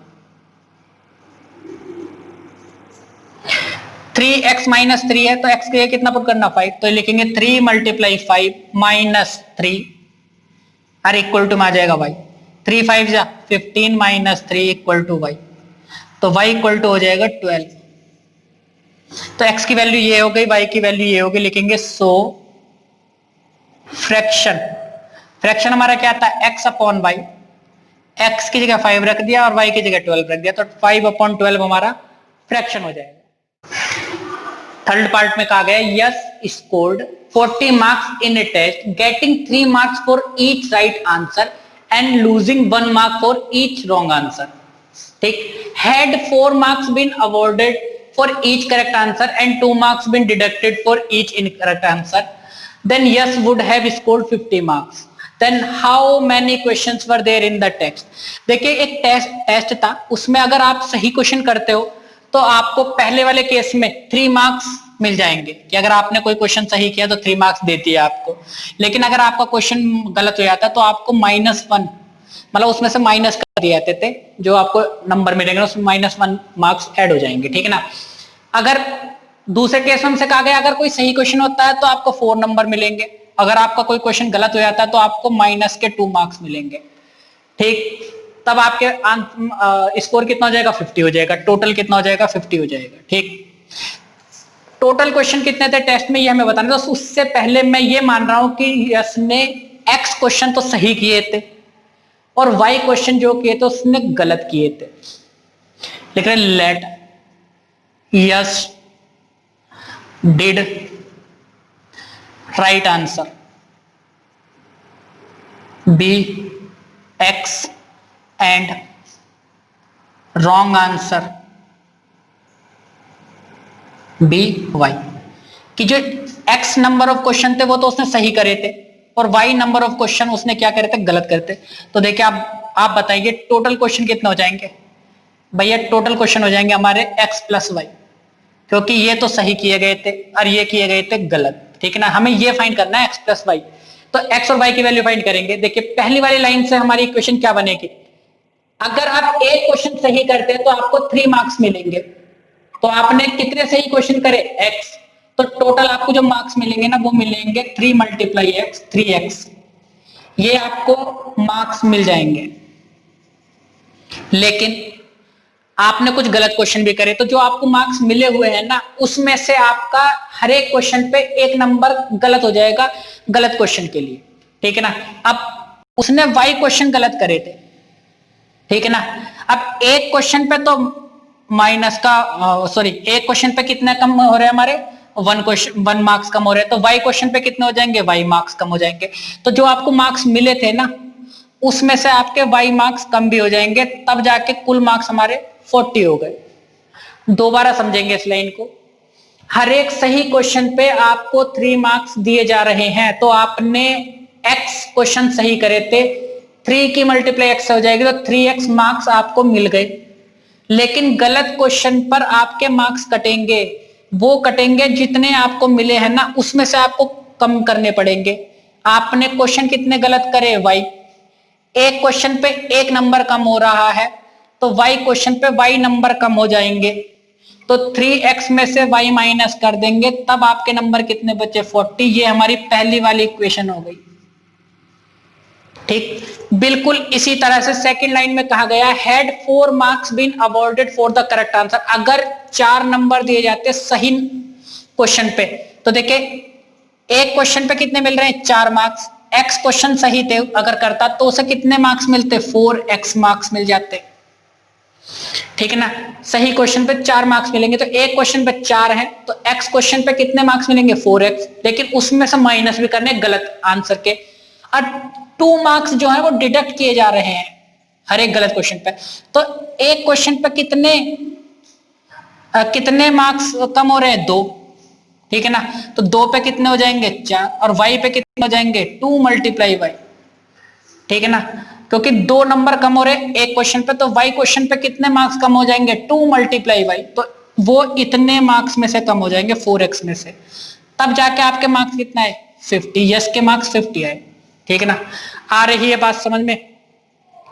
3x माइनस 3 है तो x के कितना पुट करना 5, तो लिखेंगे 3 मल्टीप्लाई 5 माइनस 3 और इक्वल टू में आ जाएगा y, 3 5 जा 15 माइनस 3 इक्वल टू y, तो y इक्वल टू हो जाएगा 12। तो x की वैल्यू ये हो गई, y की वैल्यू ये होगी, लिखेंगे सो फ्रैक्शन हमारा क्या था x अपॉन y, x की जगह 5 रख दिया और y की जगह 12 रख दिया, तो 5/12 हमारा फ्रैक्शन हो जाएगा। थर्ड पार्ट में कहा गया Yash scored 40 marks in a test getting 3 marks for each right answer and losing 1 mark for each wrong answer, ठीक। Had 4 marks been awarded for each correct answer and 2 marks been deducted for each incorrect answer, then Yash would have scored 50 marks. Then how many questions were there in the text. देखिए एक test था, उसमें अगर आप सही question करते हो तो आपको पहले वाले केस में 3 मार्क्स मिल जाएंगे कि अगर आपने कोई क्वेश्चन सही किया तो 3 मार्क्स देती है आपको। लेकिन अगर आपका क्वेश्चन गलत हो जाता तो आपको -1 मतलब उसमें से माइनस कर दिए जाते थे, जो आपको नंबर मिलेंगे उसमें -1 मार्क्स ऐड हो जाएंगे, ठीक है ना। अगर दूसरे केस में से कहा गया अगर कोई सही क्वेश्चन होता है तो आपको 4 नंबर मिलेंगे, अगर आपका कोई क्वेश्चन गलत हो जाता है तो आपको -2 मार्क्स मिलेंगे, ठीक। तब आपके स्कोर कितना हो जाएगा 50 हो जाएगा, टोटल कितना हो जाएगा 50 हो जाएगा, ठीक। टोटल क्वेश्चन कितने थे टेस्ट में ये हमें बताना, तो उससे पहले मैं ये मान रहा हूं कि यस ने x क्वेश्चन तो सही किए थे और y क्वेश्चन जो किए थे उसने गलत किए थे। लिख रहे let yes did right answer be x and wrong answer be y. कि जो एक्स नंबर ऑफ क्वेश्चन थे वो तो उसने सही करे थे और वाई नंबर ऑफ क्वेश्चन उसने क्या करे थे, गलत करे थे। तो देखिए आप बताइए टोटल क्वेश्चन कितने हो जाएंगे भैया? टोटल क्वेश्चन हो जाएंगे हमारे एक्स प्लस वाई, क्योंकि ये तो सही किए गए थे और ये किए गए थे गलत, ठीक है ना। हमें ये फाइंड करना है एक्स प्लस वाई, तो एक्स और वाई की वैल्यू फाइंड करेंगे। देखिए पहली वाली लाइन से हमारी इक्वेशन क्या बनेगी, अगर आप एक क्वेश्चन सही करते हैं तो आपको 3 मार्क्स मिलेंगे। तो आपने कितने सही क्वेश्चन करे, एक्स, तो टोटल आपको जो मार्क्स मिलेंगे ना वो मिलेंगे 3 मल्टीप्लाई एक्स, 3x, ये आपको मार्क्स मिल जाएंगे। लेकिन आपने कुछ गलत क्वेश्चन भी करे तो जो आपको मार्क्स मिले हुए हैं ना उसमें से आपका हर एक क्वेश्चन पे 1 नंबर गलत हो जाएगा गलत क्वेश्चन के लिए, ठीक है ना। अब उसने वाई क्वेश्चन गलत करे थे, ठीक है ना। अब एक क्वेश्चन पे तो माइनस का सॉरी एक क्वेश्चन पे कितने कम हो रहे हैं हमारे, 1 मार्क्स कम हो रहे हैं। तो वाई क्वेश्चन पे कितने हो जाएंगे, वाई मार्क्स कम हो जाएंगे। तो जो आपको मार्क्स मिले थे ना उसमें से आपके वाई मार्क्स कम भी हो जाएंगे, तब जाके कुल मार्क्स हमारे 40 हो गए। दोबारा समझेंगे इस लाइन को, हर एक सही क्वेश्चन पे आपको 3 मार्क्स दिए जा रहे हैं। तो आपने x क्वेश्चन सही करे थे, 3 की मल्टीप्लाई x हो जाएगी तो 3x मार्क्स आपको मिल गए। लेकिन गलत क्वेश्चन पर आपके मार्क्स कटेंगे, वो कटेंगे जितने आपको मिले हैं ना उसमें से आपको कम करने पड़ेंगे। आपने क्वेश्चन कितने गलत करे, y, एक क्वेश्चन पे 1 नंबर कम हो रहा है तो y क्वेश्चन पे y नंबर कम हो जाएंगे। तो 3x में से y माइनस कर देंगे तब आपके नंबर कितने बचे, 40। ये हमारी पहली वाली इक्वेशन हो गई, ठीक। बिल्कुल इसी तरह से सेकंड लाइन में कहा गया had 4 marks been awarded for the correct answer, अगर 4 नंबर दिए जाते सही क्वेश्चन पे तो देखिए एक क्वेश्चन पे कितने मिल रहे हैं, 4 मार्क्स। x क्वेश्चन सही थे अगर करता तो उसे कितने मार्क्स मिलते, 4x मार्क्स मिल जाते, ठीक है ना। सही क्वेश्चन पे 4 मार्क्स मिलेंगे तो एक क्वेश्चन पे 4 है तो x क्वेश्चन पे कितने मार्क्स मिलेंगे, 4x। लेकिन उसमें से माइनस भी करने गलत आंसर के, और 2 मार्क्स जो है वो डिडक्ट किए जा रहे हैं हर एक गलत क्वेश्चन पे। तो एक क्वेश्चन पे कितने मार्क्स कम हो रहे हैं, 2, ठीक है ना। तो 2 पे कितने हो जाएंगे, 4, और y पे कितने हो जाएंगे, 2 मल्टीप्लाई y, ठीक है ना। क्योंकि 2 नंबर कम हो रहे हैं एक क्वेश्चन पे तो y क्वेश्चन पे कितने मार्क्स कम हो जाएंगे, 2 मल्टीप्लाई y, तो वो इतने मार्क्स में से कम हो जाएंगे 4x में से, तब जाके आपके मार्क्स कितना है, 50। यस के मार्क्स 50 आए, ठीक है ना। आ रही है बात समझ में।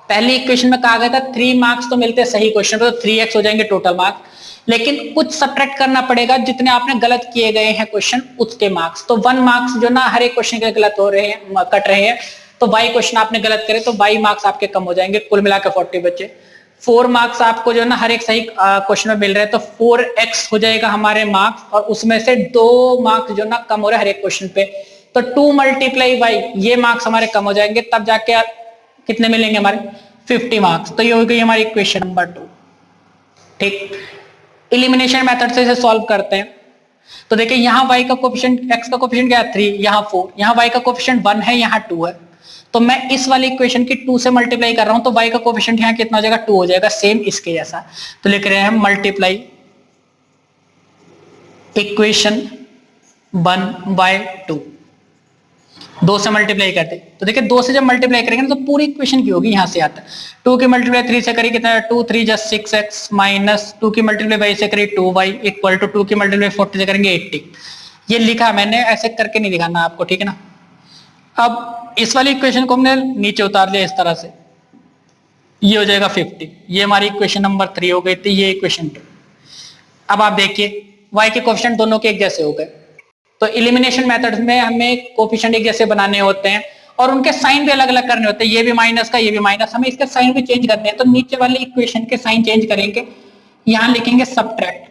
पहली इक्वेशन में कहा गया था 3 मार्क्स तो मिलते हैं सही क्वेश्चन पे तो 3x हो जाएंगे टोटल मार्क्स, लेकिन कुछ सब्ट्रैक्ट करना पड़ेगा जितने आपने गलत किए गए हैं क्वेश्चन उसके मार्क्स। तो 1 मार्क्स जो ना हर एक क्वेश्चन के गलत हो रहे हैं, कट रहे हैं, तो y क्वेश्चन आपने गलत करे तो y मार्क्स आपके कम हो जाएंगे, कुल मिलाकर 40 बचे। 4 मार्क्स आपको जो ना हर एक सही क्वेश्चन में मिल रहे हैं तो 4x हो जाएगा हमारे मार्क्स, और उसमें से 2 मार्क्स जो ना कम हो रहे हैं हर एक क्वेश्चन पे, तो 2 मल्टीप्लाई y, ये मार्क्स हमारे कम हो जाएंगे, तब जाके कितने मिलेंगे हमारे, 50 मार्क्स। तो ये हो गई हमारी इक्वेशन नंबर 2, ठीक। एलिमिनेशन मेथड से इसे सॉल्व करते हैं। तो देखिए यहाँ y का कोफिशिएंट, x का कोफिशिएंट क्या है 3, यहाँ 4, यहाँ y का कोफिशिएंट 1 है, यहाँ 2 है। तो मैं इस वाली इक्वेशन की 2 से मल्टीप्लाई कर रहा हूं तो y का कोफिशिएंट यहाँ कितना हो जाएगा, 2 हो जाएगा, सेम इसके जैसा। तो लिख रहे हैं मल्टीप्लाई इक्वेशन 1/2, 2 से मल्टीप्लाई करते। तो देखिए 2 से जब मल्टीप्लाई करेंगे ना तो पूरी इक्वेशन की होगी, यहां से आता है 2 की मल्टीप्लाई 3 से करी कितना, 2 3 just 6x माइनस 2 की मल्टीप्लाई y से करी 2y इक्वल टू 2 की मल्टीप्लाई 40 से करेंगे 80। ये लिखा मैंने, ऐसे करके नहीं दिखाना आपको, ठीक है ना। अब इस वाली इक्वेशन को हमने नीचे उतार लिया इस तरह से, ये हो जाएगा 50। ये हमारी इक्वेशन नंबर 3 हो गई थी, ये इक्वेशन 2। अब आप देखिए y के कोफिशिएंट दोनों के एक जैसे हो गए। तो एलिमिनेशन मेथड में हमें कोफिशिएंट एक जैसे बनाने होते हैं और उनके साइन भी अलग अलग करने होते हैं, ये भी माइनस का, ये भी माइनस, हमें इसके साइन भी चेंज करने हैं। तो नीचे वाली इक्वेशन के साइन चेंज करेंगे, यहाँ लिखेंगे सबट्रैक्ट,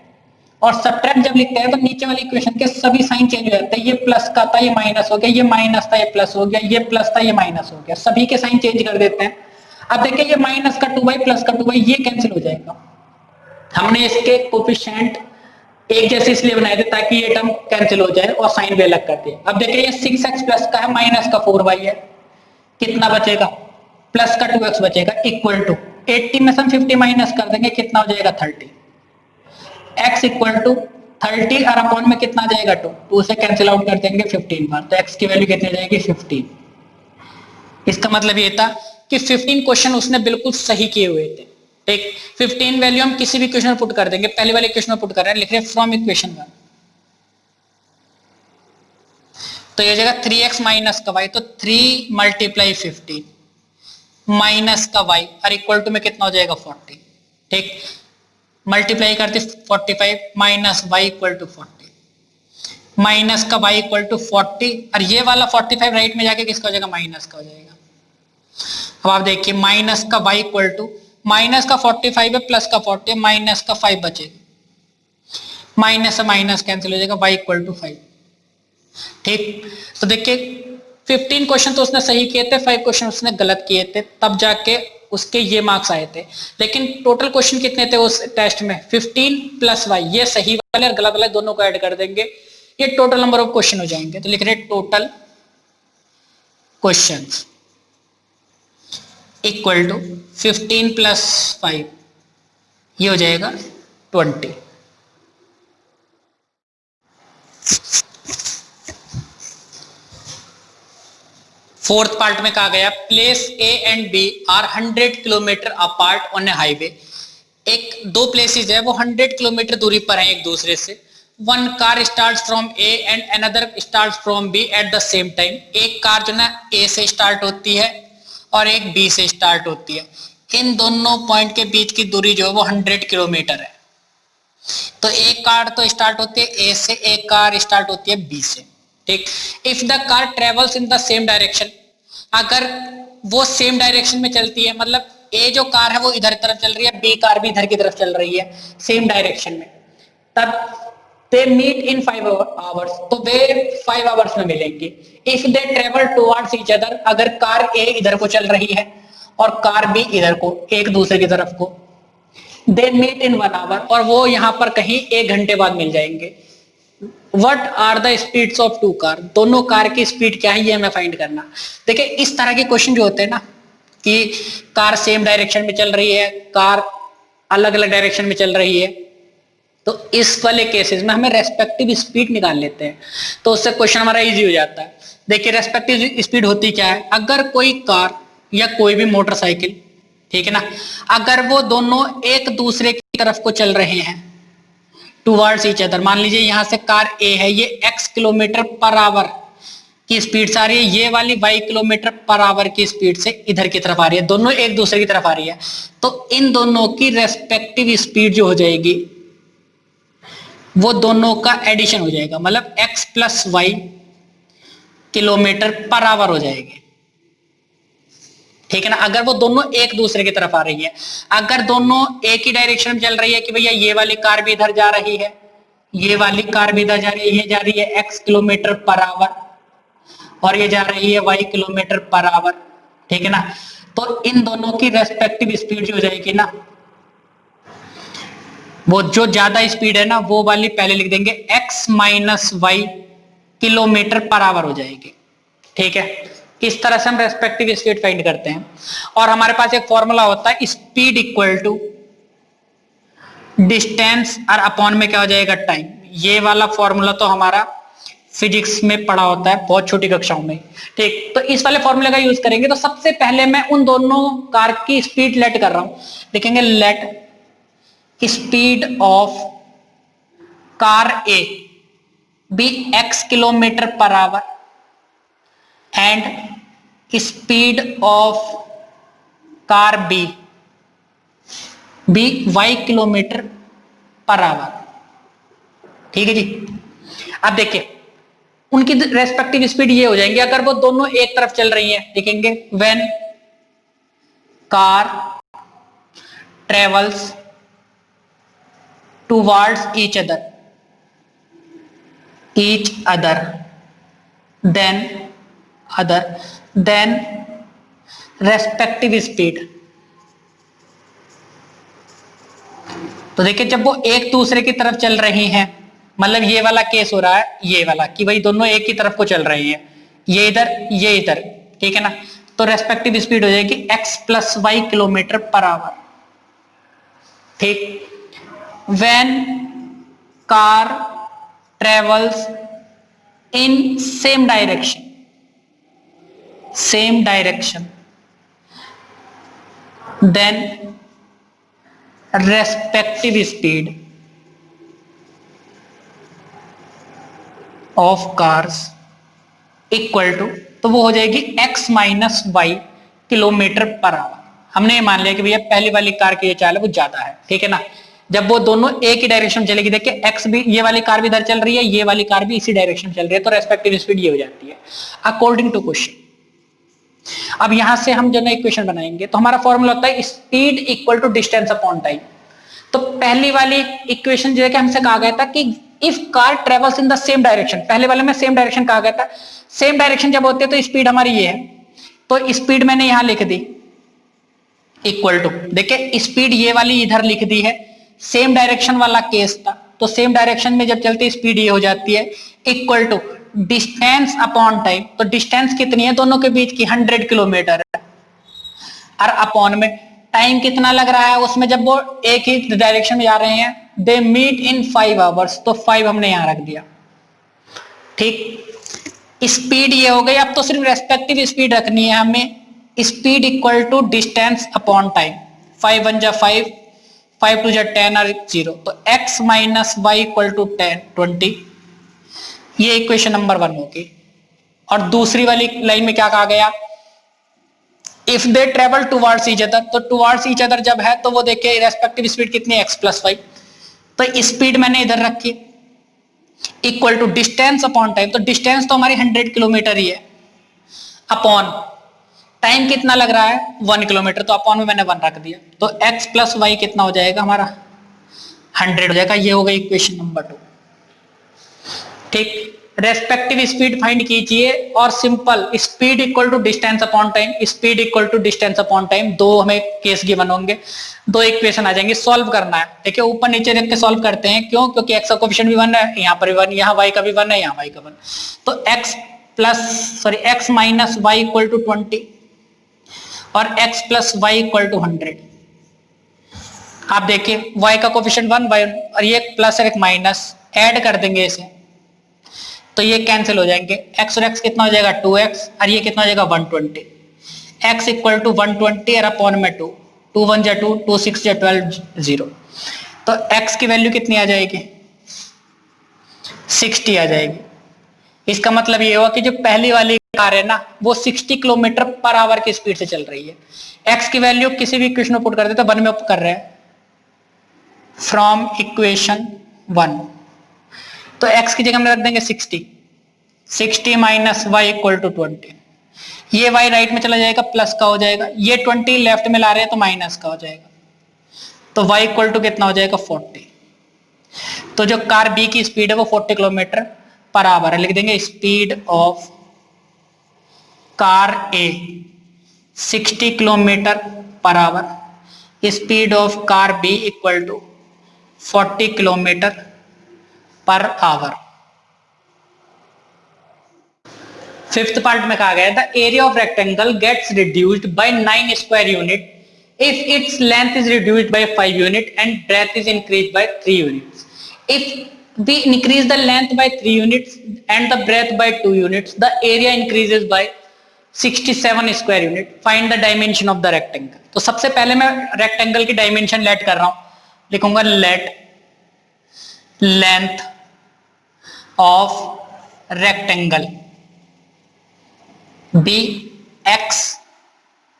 और सबट्रैक्ट जब लिखते हैं तो नीचे वाली इक्वेशन के सभी साइन चेंज हो जाते हैं। ये प्लस का था ये माइनस हो गया, ये माइनस था ये प्लस हो गया, ये प्लस था ये माइनस हो गया, सभी के साइन चेंज कर देते हैं। अब देखिए ये माइनस का 2y प्लस का 2y ये कैंसिल हो जाएगा। हमने इसके कोफिशिएंट एक जैसे इसलिए बनाए थे ताकि ये टर्म कैंसिल हो जाए और साइन भी अलग कर दिए। अब देखिए ये 6x प्लस का है माइनस का 4y है, कितना बचेगा, प्लस का 2x बचेगा इक्वल टू 80 में से हम 50 माइनस कर देंगे, कितना हो जाएगा 30, x इक्वल टू 30 और अपॉन में कितना आ जाएगा 2 से कैंसिल आउट कर देंगे 15 बार, तो x की वैल्यू कितनी हो जाएगी 15। इसका मतलब ये था कि 15 क्वेश्चन उसने बिल्कुल सही किए हुए थे। ठीक, 15 वैल्यू हम किसी भी क्वेश्चन में पुट कर देंगे, पहले वाले क्वेश्चन में पुट कर रहे हैं, लिख रहे हैं फ्रॉम इक्वेशन 1, तो ये हो जाएगा 3x माइनस का y, तो 3 मल्टीप्लाई 15 माइनस का y और इक्वल टू में कितना हो जाएगा 40। ठीक, मल्टीप्लाई करते 45 minus y equal to 40, minus का y इक्वल टू 40 और ये वाला 45 राइट में जाके किसका हो जाएगा, माइनस का हो जाएगा। अब आप देखिए माइनस का y इक्वल टू माइनस का 45 है प्लस का 40 माइनस का 5 बचेगा, माइनस से माइनस कैंसिल हो जाएगा, y इक्वल टू 5। ठीक, तो देखिए 15 क्वेश्चन तो उसने सही किए थे, 5 क्वेश्चन उसने गलत किए थे, तब जाके उसके ये मार्क्स आए थे। लेकिन टोटल क्वेश्चन कितने थे उस टेस्ट में, 15 प्लस y, ये सही वाले और गलत वाले दोनों को ऐड कर देंगे, ये टोटल नंबर ऑफ क्वेश्चन हो जाएंगे। तो लिख रहे total questions equal to 15 plus 5, ये हो जाएगा 20। फोर्थ पार्ट में कहा गया place A and B are 100 kilometre apart on a highway. एक दो प्लेसेस है वो 100 किलोमीटर दूरी पर है एक दूसरे से। One car start from A and another start from B at the same time. एक कार जो ना ए से स्टार्ट होती है और एक बी से स्टार्ट होती है। इन दोनों पॉइंट के बीच की दूरी जो है वो 100 किलोमीटर है। तो एक कार तो स्टार्ट होती है ए से, एक कार स्टार्ट होती है बी से। ठीक, if the car travels in the same direction, अगर वो सेम डायरेक्शन में चलती है, मतलब ए जो कार है वो इधर तरफ चल रही है, बी कार भी इधर की तरफ चल रही है सेम डायरेक्शन में, तब दे मीट इन 5 आवर्स, तो वे 5 आवर्स में मिलेंगे। If they travel towards each other, अगर कार ए इधर को चल रही है और कार बी इधर को, एक दूसरे की तरफ को, दे मीट इन 1 आवर, और वो यहां पर कहीं 1 घंटे बाद मिल जाएंगे। What are the speeds of two car? दोनों कार की स्पीड क्या है ये हमें फाइंड करना। देखिए इस तरह के क्वेश्चन जो होते हैं ना कि कार सेम डायरेक्शन में चल रही है, कार अलग अलग डायरेक्शन में चल रही है, तो इस वाले केसेस में हमें रेस्पेक्टिव स्पीड निकाल लेते हैं, तो उससे क्वेश्चन हमारा इजी हो जाता है। देखिए रेस्पेक्टिव स्पीड होती क्या है, अगर कोई कार या कोई भी मोटरसाइकिल, ठीक है ना, अगर वो दोनों एक दूसरे की तरफ को चल रहे हैं टुवर्ड्स ईच अदर, मान लीजिए यहां से कार ए है, ये x किलोमीटर पर आवर की स्पीड से आ रही है, ये वाली y किलोमीटर पर आवर की स्पीड से इधर की तरफ आ रही है, दोनों एक दूसरे की तरफ आ रही है, तो इन दोनों की रेस्पेक्टिव स्पीड जो हो जाएगी वो दोनों का एडिशन हो जाएगा, मतलब x plus y kilometre per our हो जाएगी। ठीक है ना, अगर वो दोनों एक दूसरे की तरफ आ रही है, अगर दोनों एक ही डायरेक्शन में चल रही है कि भैया ये वाली कार भी इधर जा रही है, ये वाली कार भी इधर जा रही है x किलोमीटर पर आवर, और ये जा रही है y किलोमीटर पर आवर, ठीक है ना, तो इन दोनों की रेस्पेक्टिव स्पीड जो हो जाएगी ना, वो जो ज्यादा स्पीड है ना वो वाली पहले लिख देंगे x minus y kilometre per our हो जाएगी। ठीक है, इस तरह से हम रेस्पेक्टिव स्पीड फाइंड करते हैं। और हमारे पास एक फॉर्मूला होता है स्पीड इक्वल टू डिस्टेंस और अपॉन में क्या हो जाएगा टाइम। ये वाला फॉर्मूला तो हमारा फिजिक्स में पढ़ा होता है बहुत छोटी कक्षाओं में। ठीक, तो इस वाले फॉर्मूले का यूज करेंगे। तो सबसे पहले मैं उन दोनों कार की स्पीड लेट कर रहा हूं, लिखेंगे let speed of car A be x kilometre per hour and speed of car B y kilometre per hour. ठीक है जी, अब देखिए उनकी रेस्पेक्टिव स्पीड ये हो जाएंगे अगर वो दोनों एक तरफ चल रही है। लिखेंगे when car travels towards each other then respective speed तो देखिए जब वो एक दूसरे की तरफ चल रही हैं, मतलब ये वाला केस हो रहा है, ये वाला कि भाई दोनों एक ही तरफ को चल रही है, ये इधर ये इधर, ठीक है ना। तो रेस्पेक्टिव स्पीड हो जाएगी x plus y kilometre per hour. ठीक, when car travels in same direction then respective speed of cars equal to, तो वो हो जाएगी x minus y kilometre per hour. हमने ये मान लिया कि भैया पहली वाली कार की जो चाल है वो ज्यादा है, ठीक है ना। जब वो दोनों एक ही डायरेक्शन में चलेगी, देखिए x भी, ये वाली कार भी इधर चल रही है, ये वाली कार भी इसी डायरेक्शन में चल रही है, तो रेस्पेक्टिव स्पीड ये हो जाती है अकॉर्डिंग टू क्वेश्चन। अब यहां से हम जो ना इक्वेशन बनाएंगे, तो हमारा फॉर्मूला होता है speed equal to distance upon time. तो पहली वाली इक्वेशन जो है कि हमसे कहा गया था कि if car travels in the same direction, पहले वाले में सेम डायरेक्शन कहा गया था, सेम डायरेक्शन जब होती है तो स्पीड हमारी ये है, तो स्पीड मैंने यहां लिख दी इक्वल टू, देखिए स्पीड ये वाली इधर लिख दी है, सेम डायरेक्शन वाला केस था, तो सेम डायरेक्शन में जब चलती स्पीड ये हो जाती है equal to distance upon time. तो डिस्टेंस कितनी है दोनों के बीच की, 100 किलोमीटर है, और अपॉन में टाइम कितना लग रहा है उसमें, जब वो एक ही डायरेक्शन में जा रहे हैं, दे मीट इन 5 आवर्स, तो 5 हमने यहां रख दिया। ठीक, स्पीड ये हो गई। अब तो सिर्फ रेस्पेक्टिव स्पीड रखनी है हमें, speed equal to distance upon time, 5 1 जा 5, 5 2 जा 10 और 0, तो x minus y equal to 10 20। ये इक्वेशन नंबर 1 होगी। और दूसरी वाली लाइन में क्या कहा गया, if they travel towards each other, तो टुवर्ड्स ईच अदर जब है तो वो देखिए रेस्पेक्टिव स्पीड कितनी है, x प्लस वाई, तो स्पीड मैंने इधर रखी equal to distance upon time, तो डिस्टेंस तो हमारी 100 किलोमीटर ही है, अपॉन टाइम कितना लग रहा है 1 किलोमीटर, तो अपॉन में मैंने 1 रख दिया, तो x प्लस वाई कितना हो जाएगा हमारा 100 हो जाएगा। ये हो गई इक्वेशन नंबर 2। ठीक, रेस्पेक्टिव स्पीड फाइंड कीजिए, और simple speed equal to distance upon time, speed equal to distance upon time, दो हमें केस गिवन होंगे, दो इक्वेशन आ जाएंगे, सॉल्व करना है। देखिए ऊपर नीचे रख के सॉल्व करते हैं, क्यों, क्योंकि x का कोएफिशिएंट भी 1 है, यहाँ पर भी 1, यहाँ y का भी 1 है, यहाँ y का 1, तो x minus y equal to 20 और x plus y equal to 100। आप देखिए y का कोएफिशिएंट 1 और ये प्लस और एक माइनस ऐड कर देंगे इसे, तो ये कैंसिल हो जाएंगे, x और x कितना हो जाएगा 2x, और ये कितना हो जाएगा 120, x इक्वल टू 120 और अपॉन में 2, 2 1 जा 2, 2 6 जा 12 0, तो x की वैल्यू कितनी आ जाएगी 60 आ जाएगी। इसका मतलब ये हुआ कि जो पहली वाली कार है ना वो 60 किलोमीटर पर आवर की स्पीड से चल रही है। x की वैल्यू किसी भी इक्वेशन में पुट कर देते, 1 में कर रहे हैं फ्रॉम इक्वेशन 1, तो x की जगह हम रख देंगे 60 माइनस वाई इक्वल टू 20, ये y राइट में चला जाएगा प्लस का हो जाएगा, ये 20 लेफ्ट में ला रहे हैं तो माइनस का हो जाएगा, तो y इक्वल टू कितना हो जाएगा 40। तो जो कार B की स्पीड है वो 40 किलोमीटर पर आवर है, लिख देंगे speed of car A 60 kilometre per hour, speed of car B equal to 40 kilometre per hour. Fifth part में कहा गया था area of rectangle gets reduced by 9 square unit if its length is reduced by 5 unit and breadth is increased by 3 units. If we increase the length by 3 units and the breadth by 2 units, the area increases by 67 square unit. Find the dimension of the rectangle. तो सबसे पहले मैं rectangle की dimension late कर रहा हूं, लिखूंगा let length of rectangle be x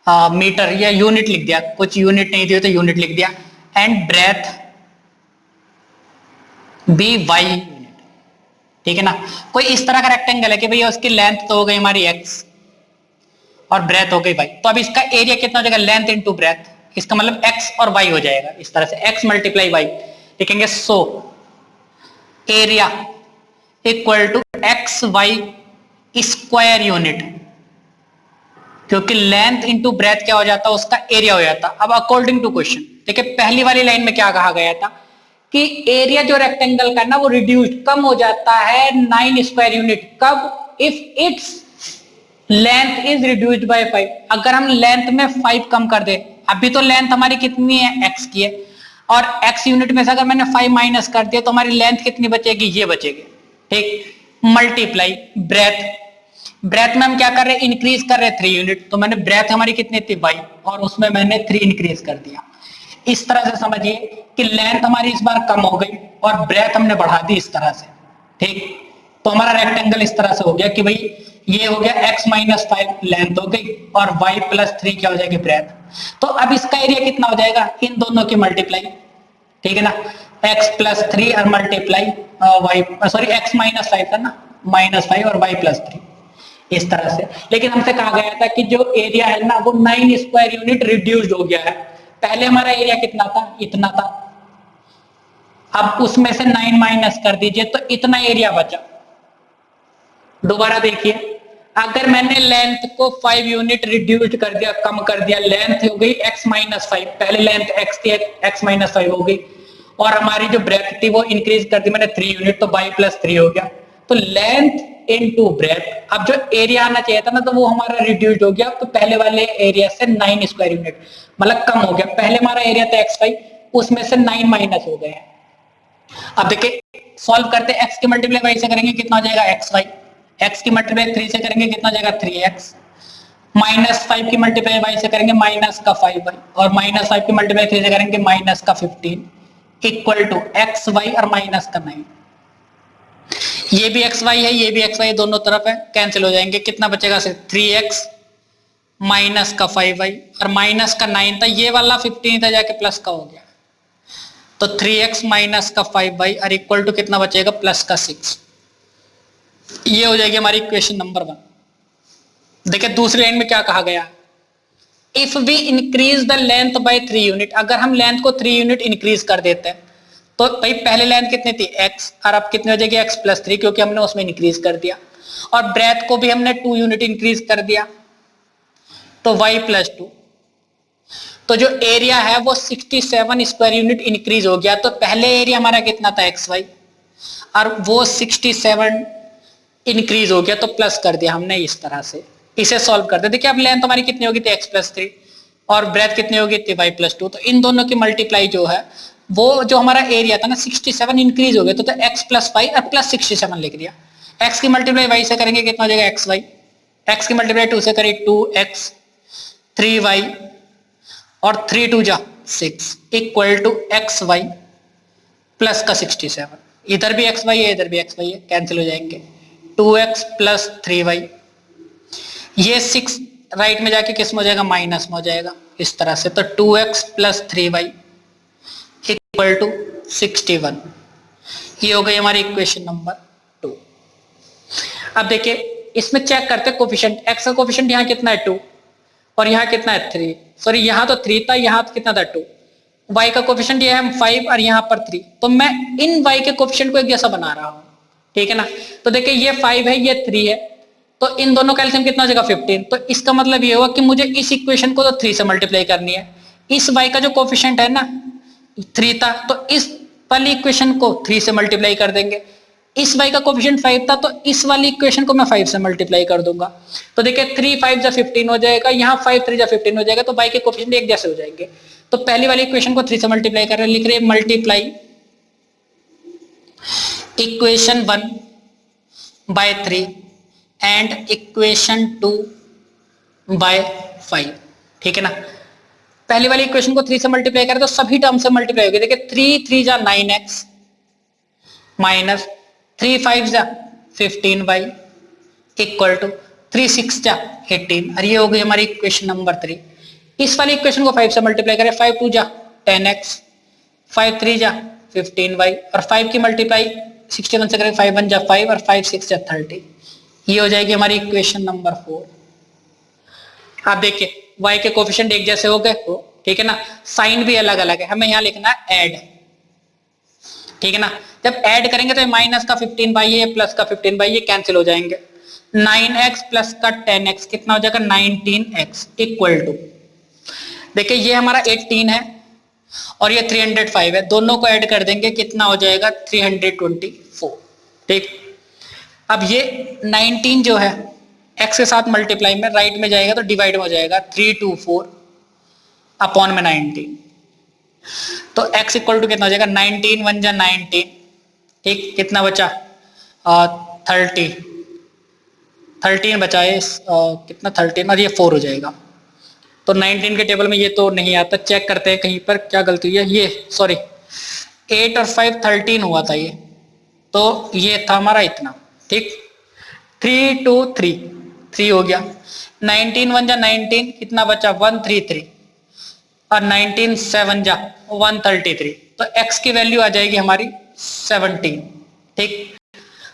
metre या यूनिट लिख दिया, कुछ यूनिट नहीं दिया तो यूनिट लिख दिया, and breadth be y unit, ठीक है ना। कोई इस तरह का रेक्टेंगल है कि भैया उसकी लेंथ तो हो गई हमारी एक्स और ब्रेथ हो गई वाई, तो अब इसका एरिया कितना हो जाएगा लेंथ इंटू ब्रेथ, इसका मतलब एक्स और वाई हो जाएगा, इस तरह से एक्स मल्टीप्लाई वाई लिखेंगे। So area equal to x y square unit, क्योंकि लेंथ इंटू ब्रेथ क्या हो जाता है उसका एरिया हो जाता। अब अकॉर्डिंग टू क्वेश्चन देखिए पहली वाली लाइन में क्या कहा गया था कि एरिया जो रेक्टेंगल का ना वो रिड्यूस्ड कम हो जाता है 9 स्क्वायर यूनिट। कब? If its length is reduced by 5। अगर हम लेंथ में 5 कम कर दे, अभी तो लेंथ हमारी कितनी है, x की है, और x यूनिट में से अगर मैंने 5 माइनस कर दिया तो हमारी लेंथ कितनी बचेगी, ये बचेगी। ठीक, मल्टीप्लाई ब्रेथ, ब्रेथ में हम क्या कर रहे हैं, इंक्रीज कर रहे हैं 3 यूनिट, तो मैंने ब्रेथ हमारी कितनी थी 5 और उसमें मैंने 3 इंक्रीज कर दिया। इस तरह से समझिए कि लेंथ हमारी इस बार कम हो गई और ब्रेथ हमने बढ़ा दी इस तरह से। ठीक, तो हमारा रेक्टेंगल इस तरह से हो गया कि भाई ये हो गया x माइनस 5 लेंथ हो गई और y प्लस 3 क्या हो जाएगी, ब्रेथ। तो अब इसका एरिया कितना हो जाएगा, इन दोनों की मल्टीप्लाई, ठीक है ना, x प्लस 3 और multiply y, sorry x minus 5 था ना, माइनस 5 और y प्लस 3, इस तरह से। लेकिन हमसे कहा गया था कि जो एरिया है ना वो 9 स्क्वायर यूनिट रिड्यूस्ड हो गया है। पहले हमारा एरिया कितना था, इतना था, अब उसमें से 9 माइनस कर दीजिए तो इतना एरिया बचा। दोबारा देखिए, अगर मैंने लेंथ को 5 यूनिट रिड्यूस्ड कर दिया, कम कर दिया, लेंथ हो गई x माइनस 5, पहले लेंथ x थी, x माइनस 5 हो गई, और हमारी जो ब्रेथ थी वो इंक्रीज कर दी मैंने 3 यूनिट, तो y प्लस 3 हो गया। तो लेंथ इनटू ब्रेथ, अब जो एरिया आना चाहिए था ना तो वो हमारा रिड्यूस्ड हो गया, तो पहले वाले एरिया से 9 स्क्वायर यूनिट मतलब कम हो गया। पहले हमारा एरिया था x5, उसमें से 9 माइनस हो गए। अब देखिए सॉल्व करते, x की मल्टीप्लाई y से करेंगे कितना हो जाएगा xy, x की मल्टीप्लाई 3 से करेंगे कितना हो जाएगा 3x, माइनस 5 की मल्टीप्लाई y से करेंगे माइनस का 5y, और माइनस 5 की मल्टीप्लाई 3 से करेंगे माइनस का 15, इक्वल टू xy और माइनस का 9। ये भी xy है, ये भी xy, दोनों तरफ है, कैंसिल हो जाएंगे, कितना बचेगा सिर्फ 3x माइनस का 5y और माइनस का 9 था, ये वाला 15 था जाके प्लस का हो गया, तो 3x माइनस का 5y और इक्वल टू कितना बचेगा, प्लस का 6। ये हो जाएगी हमारी इक्वेशन नंबर 1। देखिए दूसरे लाइन में क्या कहा गया, if we increase the length by 3 unit, अगर हम लेंथ को 3 यूनिट इंक्रीज कर देते हैं तो भाई पहले लेंथ कितनी थी x, और अब कितनी हो जाएगी x प्लस 3, क्योंकि हमने उसमें इंक्रीज कर दिया, और ब्रेथ को भी हमने 2 यूनिट इंक्रीज कर दिया, तो y प्लस 2, तो जो एरिया है वो 67 स्क्वायर यूनिट इंक्रीज हो गया। तो पहले एरिया हमारा कितना था xy, और वो 67 इंक्रीज हो गया, तो प्लस कर दिया हमने इस तरह से। इसे सॉल्व करते, देखिए अब लेंथ हमारी कितनी होगी थी x प्लस 3 और ब्रेथ कितनी होगी थी y प्लस 2, तो इन दोनों की मल्टीप्लाई जो है वो जो हमारा एरिया था ना 67 इंक्रीज हो गया, तो x प्लस 5 और प्लस 67 लिख दिया। x की मल्टीप्लाई y से करेंगे कितना हो जाएगा xy, x की मल्टीप्लाई 2 से करें 2x 3y और 3 2 जा 6 इक्वल टू xy प्लस का 67। इधर भी xy है, इधर भी xy है, कैंसिल हो जाएंगे, 2x प्लस 3y, ये 6 राइट में जाके किस में हो जाएगा, माइनस में हो जाएगा, इस तरह से। तो 2x plus 3y equal to 61। ये हो गई हमारी इक्वेशन नंबर 2। अब देखिए इसमें चेक करते हैं कोफिशिएंट, x का कोफिशिएंट यहाँ कितना है 2 और यहाँ कितना है 3, सॉरी यहाँ तो 3 था, यहाँ तो कितना था 2, y का कोफिशिएंट ये है 5 और यहाँ पर 3, तो मैं इन y के कोफिशिएंट को एक जैसा बना रहा हूँ, ठीक है ना। तो देखिए ये 5 है, ये 3 है, तो इन दोनों का एलसीएम कितना हो जाएगा 15। तो इसका मतलब ये हुआ कि मुझे इस इक्वेशन को तो 3 से मल्टीप्लाई करनी है, इस y का जो कोफिशिएंट है ना 3 था, तो इस वाली इक्वेशन को 3 से मल्टीप्लाई कर देंगे, इस y का कोफिशिएंट 5 था, तो इस वाली इक्वेशन को मैं 5 से मल्टीप्लाई कर दूंगा। तो देखिए 3 5 जा 15 हो जाएगा, यहाँ 5 3 जा 15 हो जाएगा, तो y के कोफिशिएंट एक जैसे हो जाएंगे। तो पहली वाली इक्वेशन को 3 से मल्टीप्लाई कर रहे हैं, लिख रहे हैं multiply equation 1 by 3 and equation 2 by 5, ठीक है ना। पहली वाली इक्वेशन को 3 से मल्टीप्लाई करें तो सभी टर्म से मल्टीप्लाई होगी। देखिए 3 3 जा 9x माइनस 3 5 जा 15y इक्वल टू 3 6 जा 18, और ये हो गई हमारी इक्वेशन नंबर 3। इस वाली इक्वेशन को 5 से मल्टीप्लाई करें, 5 2 जा 10x 5 3 जा 15y, और 5 की मल्टीप्लाई 61 से करें, 5 1 जा 5 और 5 6 जा 30, ये हो जाएगी हमारी इक्वेशन नंबर 4। आप देखिए y के कोफिशिएंट एक जैसे हो गए, ठीक है ना, साइन भी अलग अलग है, हमें यहाँ लिखना है ऐड, ठीक है ना। जब ऐड करेंगे तो माइनस का 15y है प्लस का 15y, ये कैंसिल हो जाएंगे, 9x प्लस का 10x कितना हो जाएगा 19x इक्वल टू, देखिए ये हमारा 18 है और ये 305 है, दोनों को ऐड कर देंगे कितना हो जाएगा 324। ठीक, अब ये 19 जो है x के साथ मल्टीप्लाई में राइट में जाएगा तो डिवाइड में हो जाएगा 324 अपॉन में 19, तो x इक्वल टू कितना हो जाएगा 19 1 जा 19, ठीक, कितना बचा 13 बचा है, कितना 13 और ये 4 हो जाएगा। तो 19 के टेबल में ये तो नहीं आता, चेक करते हैं कहीं पर क्या गलती हुई है। ये सॉरी 8 और 5 13 हुआ था ये, तो ये था हमारा इतना, ठीक, 3 2 3 हो गया। 19 1 जा 19, कितना बचा 133 और 19 7 जा 133, तो x की वैल्यू आ जाएगी हमारी 17। ठीक,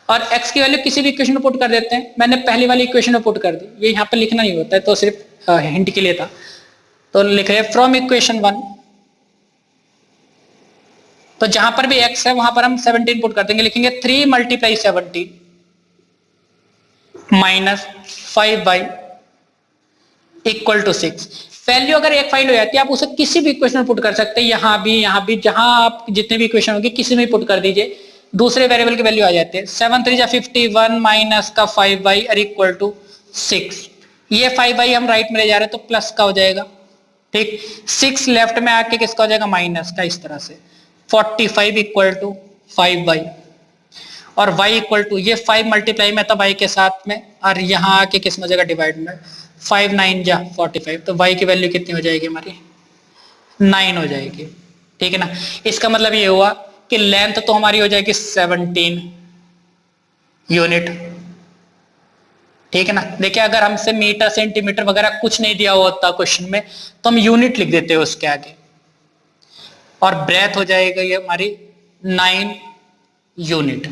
और x की वैल्यू किसी भी इक्वेशन में पुट कर देते हैं, मैंने पहली वाली इक्वेशन में पुट कर दी, ये यहाँ पे लिखना नहीं होता है, तो सिर्फ हिंट के लिए था। तो लिख रहे फ्रॉम इक्वेशन 1, तो जहां पर भी x है वहां पर हम 17 पुट कर देंगे, लिखेंगे 3 × 17 माइनस 5 इक्वल टू 6। वैल्यू अगर एक फाइंड हो जाती है आप उसे किसी भी इक्वेशन में पुट कर सकते हैं, यहाँ भी जहां आप जितने भी इक्वेशन होगी किसी में पुट कर दीजिए, दूसरे वेरिएबल की वैल्यू आ जाती है। 7 3 जा 51 माइनस का 5y और इक्वल टू 6, ये 5y हम राइट में ले जा रहे हैं तो प्लस का हो जाएगा, ठीक, 6 लेफ्ट में आके किसका हो जाएगा माइनस का, इस तरह से 45 इक्वल टू 5y और y इक्वल टू ये 5 मल्टीप्लाई में तब y के साथ में और यहाँ आके किस में हो जाएगा डिवाइड में, 5 9 जा 45, तो y की वैल्यू कितनी हो जाएगी हमारी 9 हो जाएगी। ठीक है ना, इसका मतलब ये हुआ कि लेंथ तो हमारी हो जाएगी 17 यूनिट। ठीक है ना, देखिए अगर हमसे मीटर सेंटीमीटर वगैरह कुछ नहीं दिया होता क्वेश्चन में तो हम यूनिट लिख देते हैं उसके आगे, और ब्रेथ हो जाएगा ये हमारी 9 यूनिट।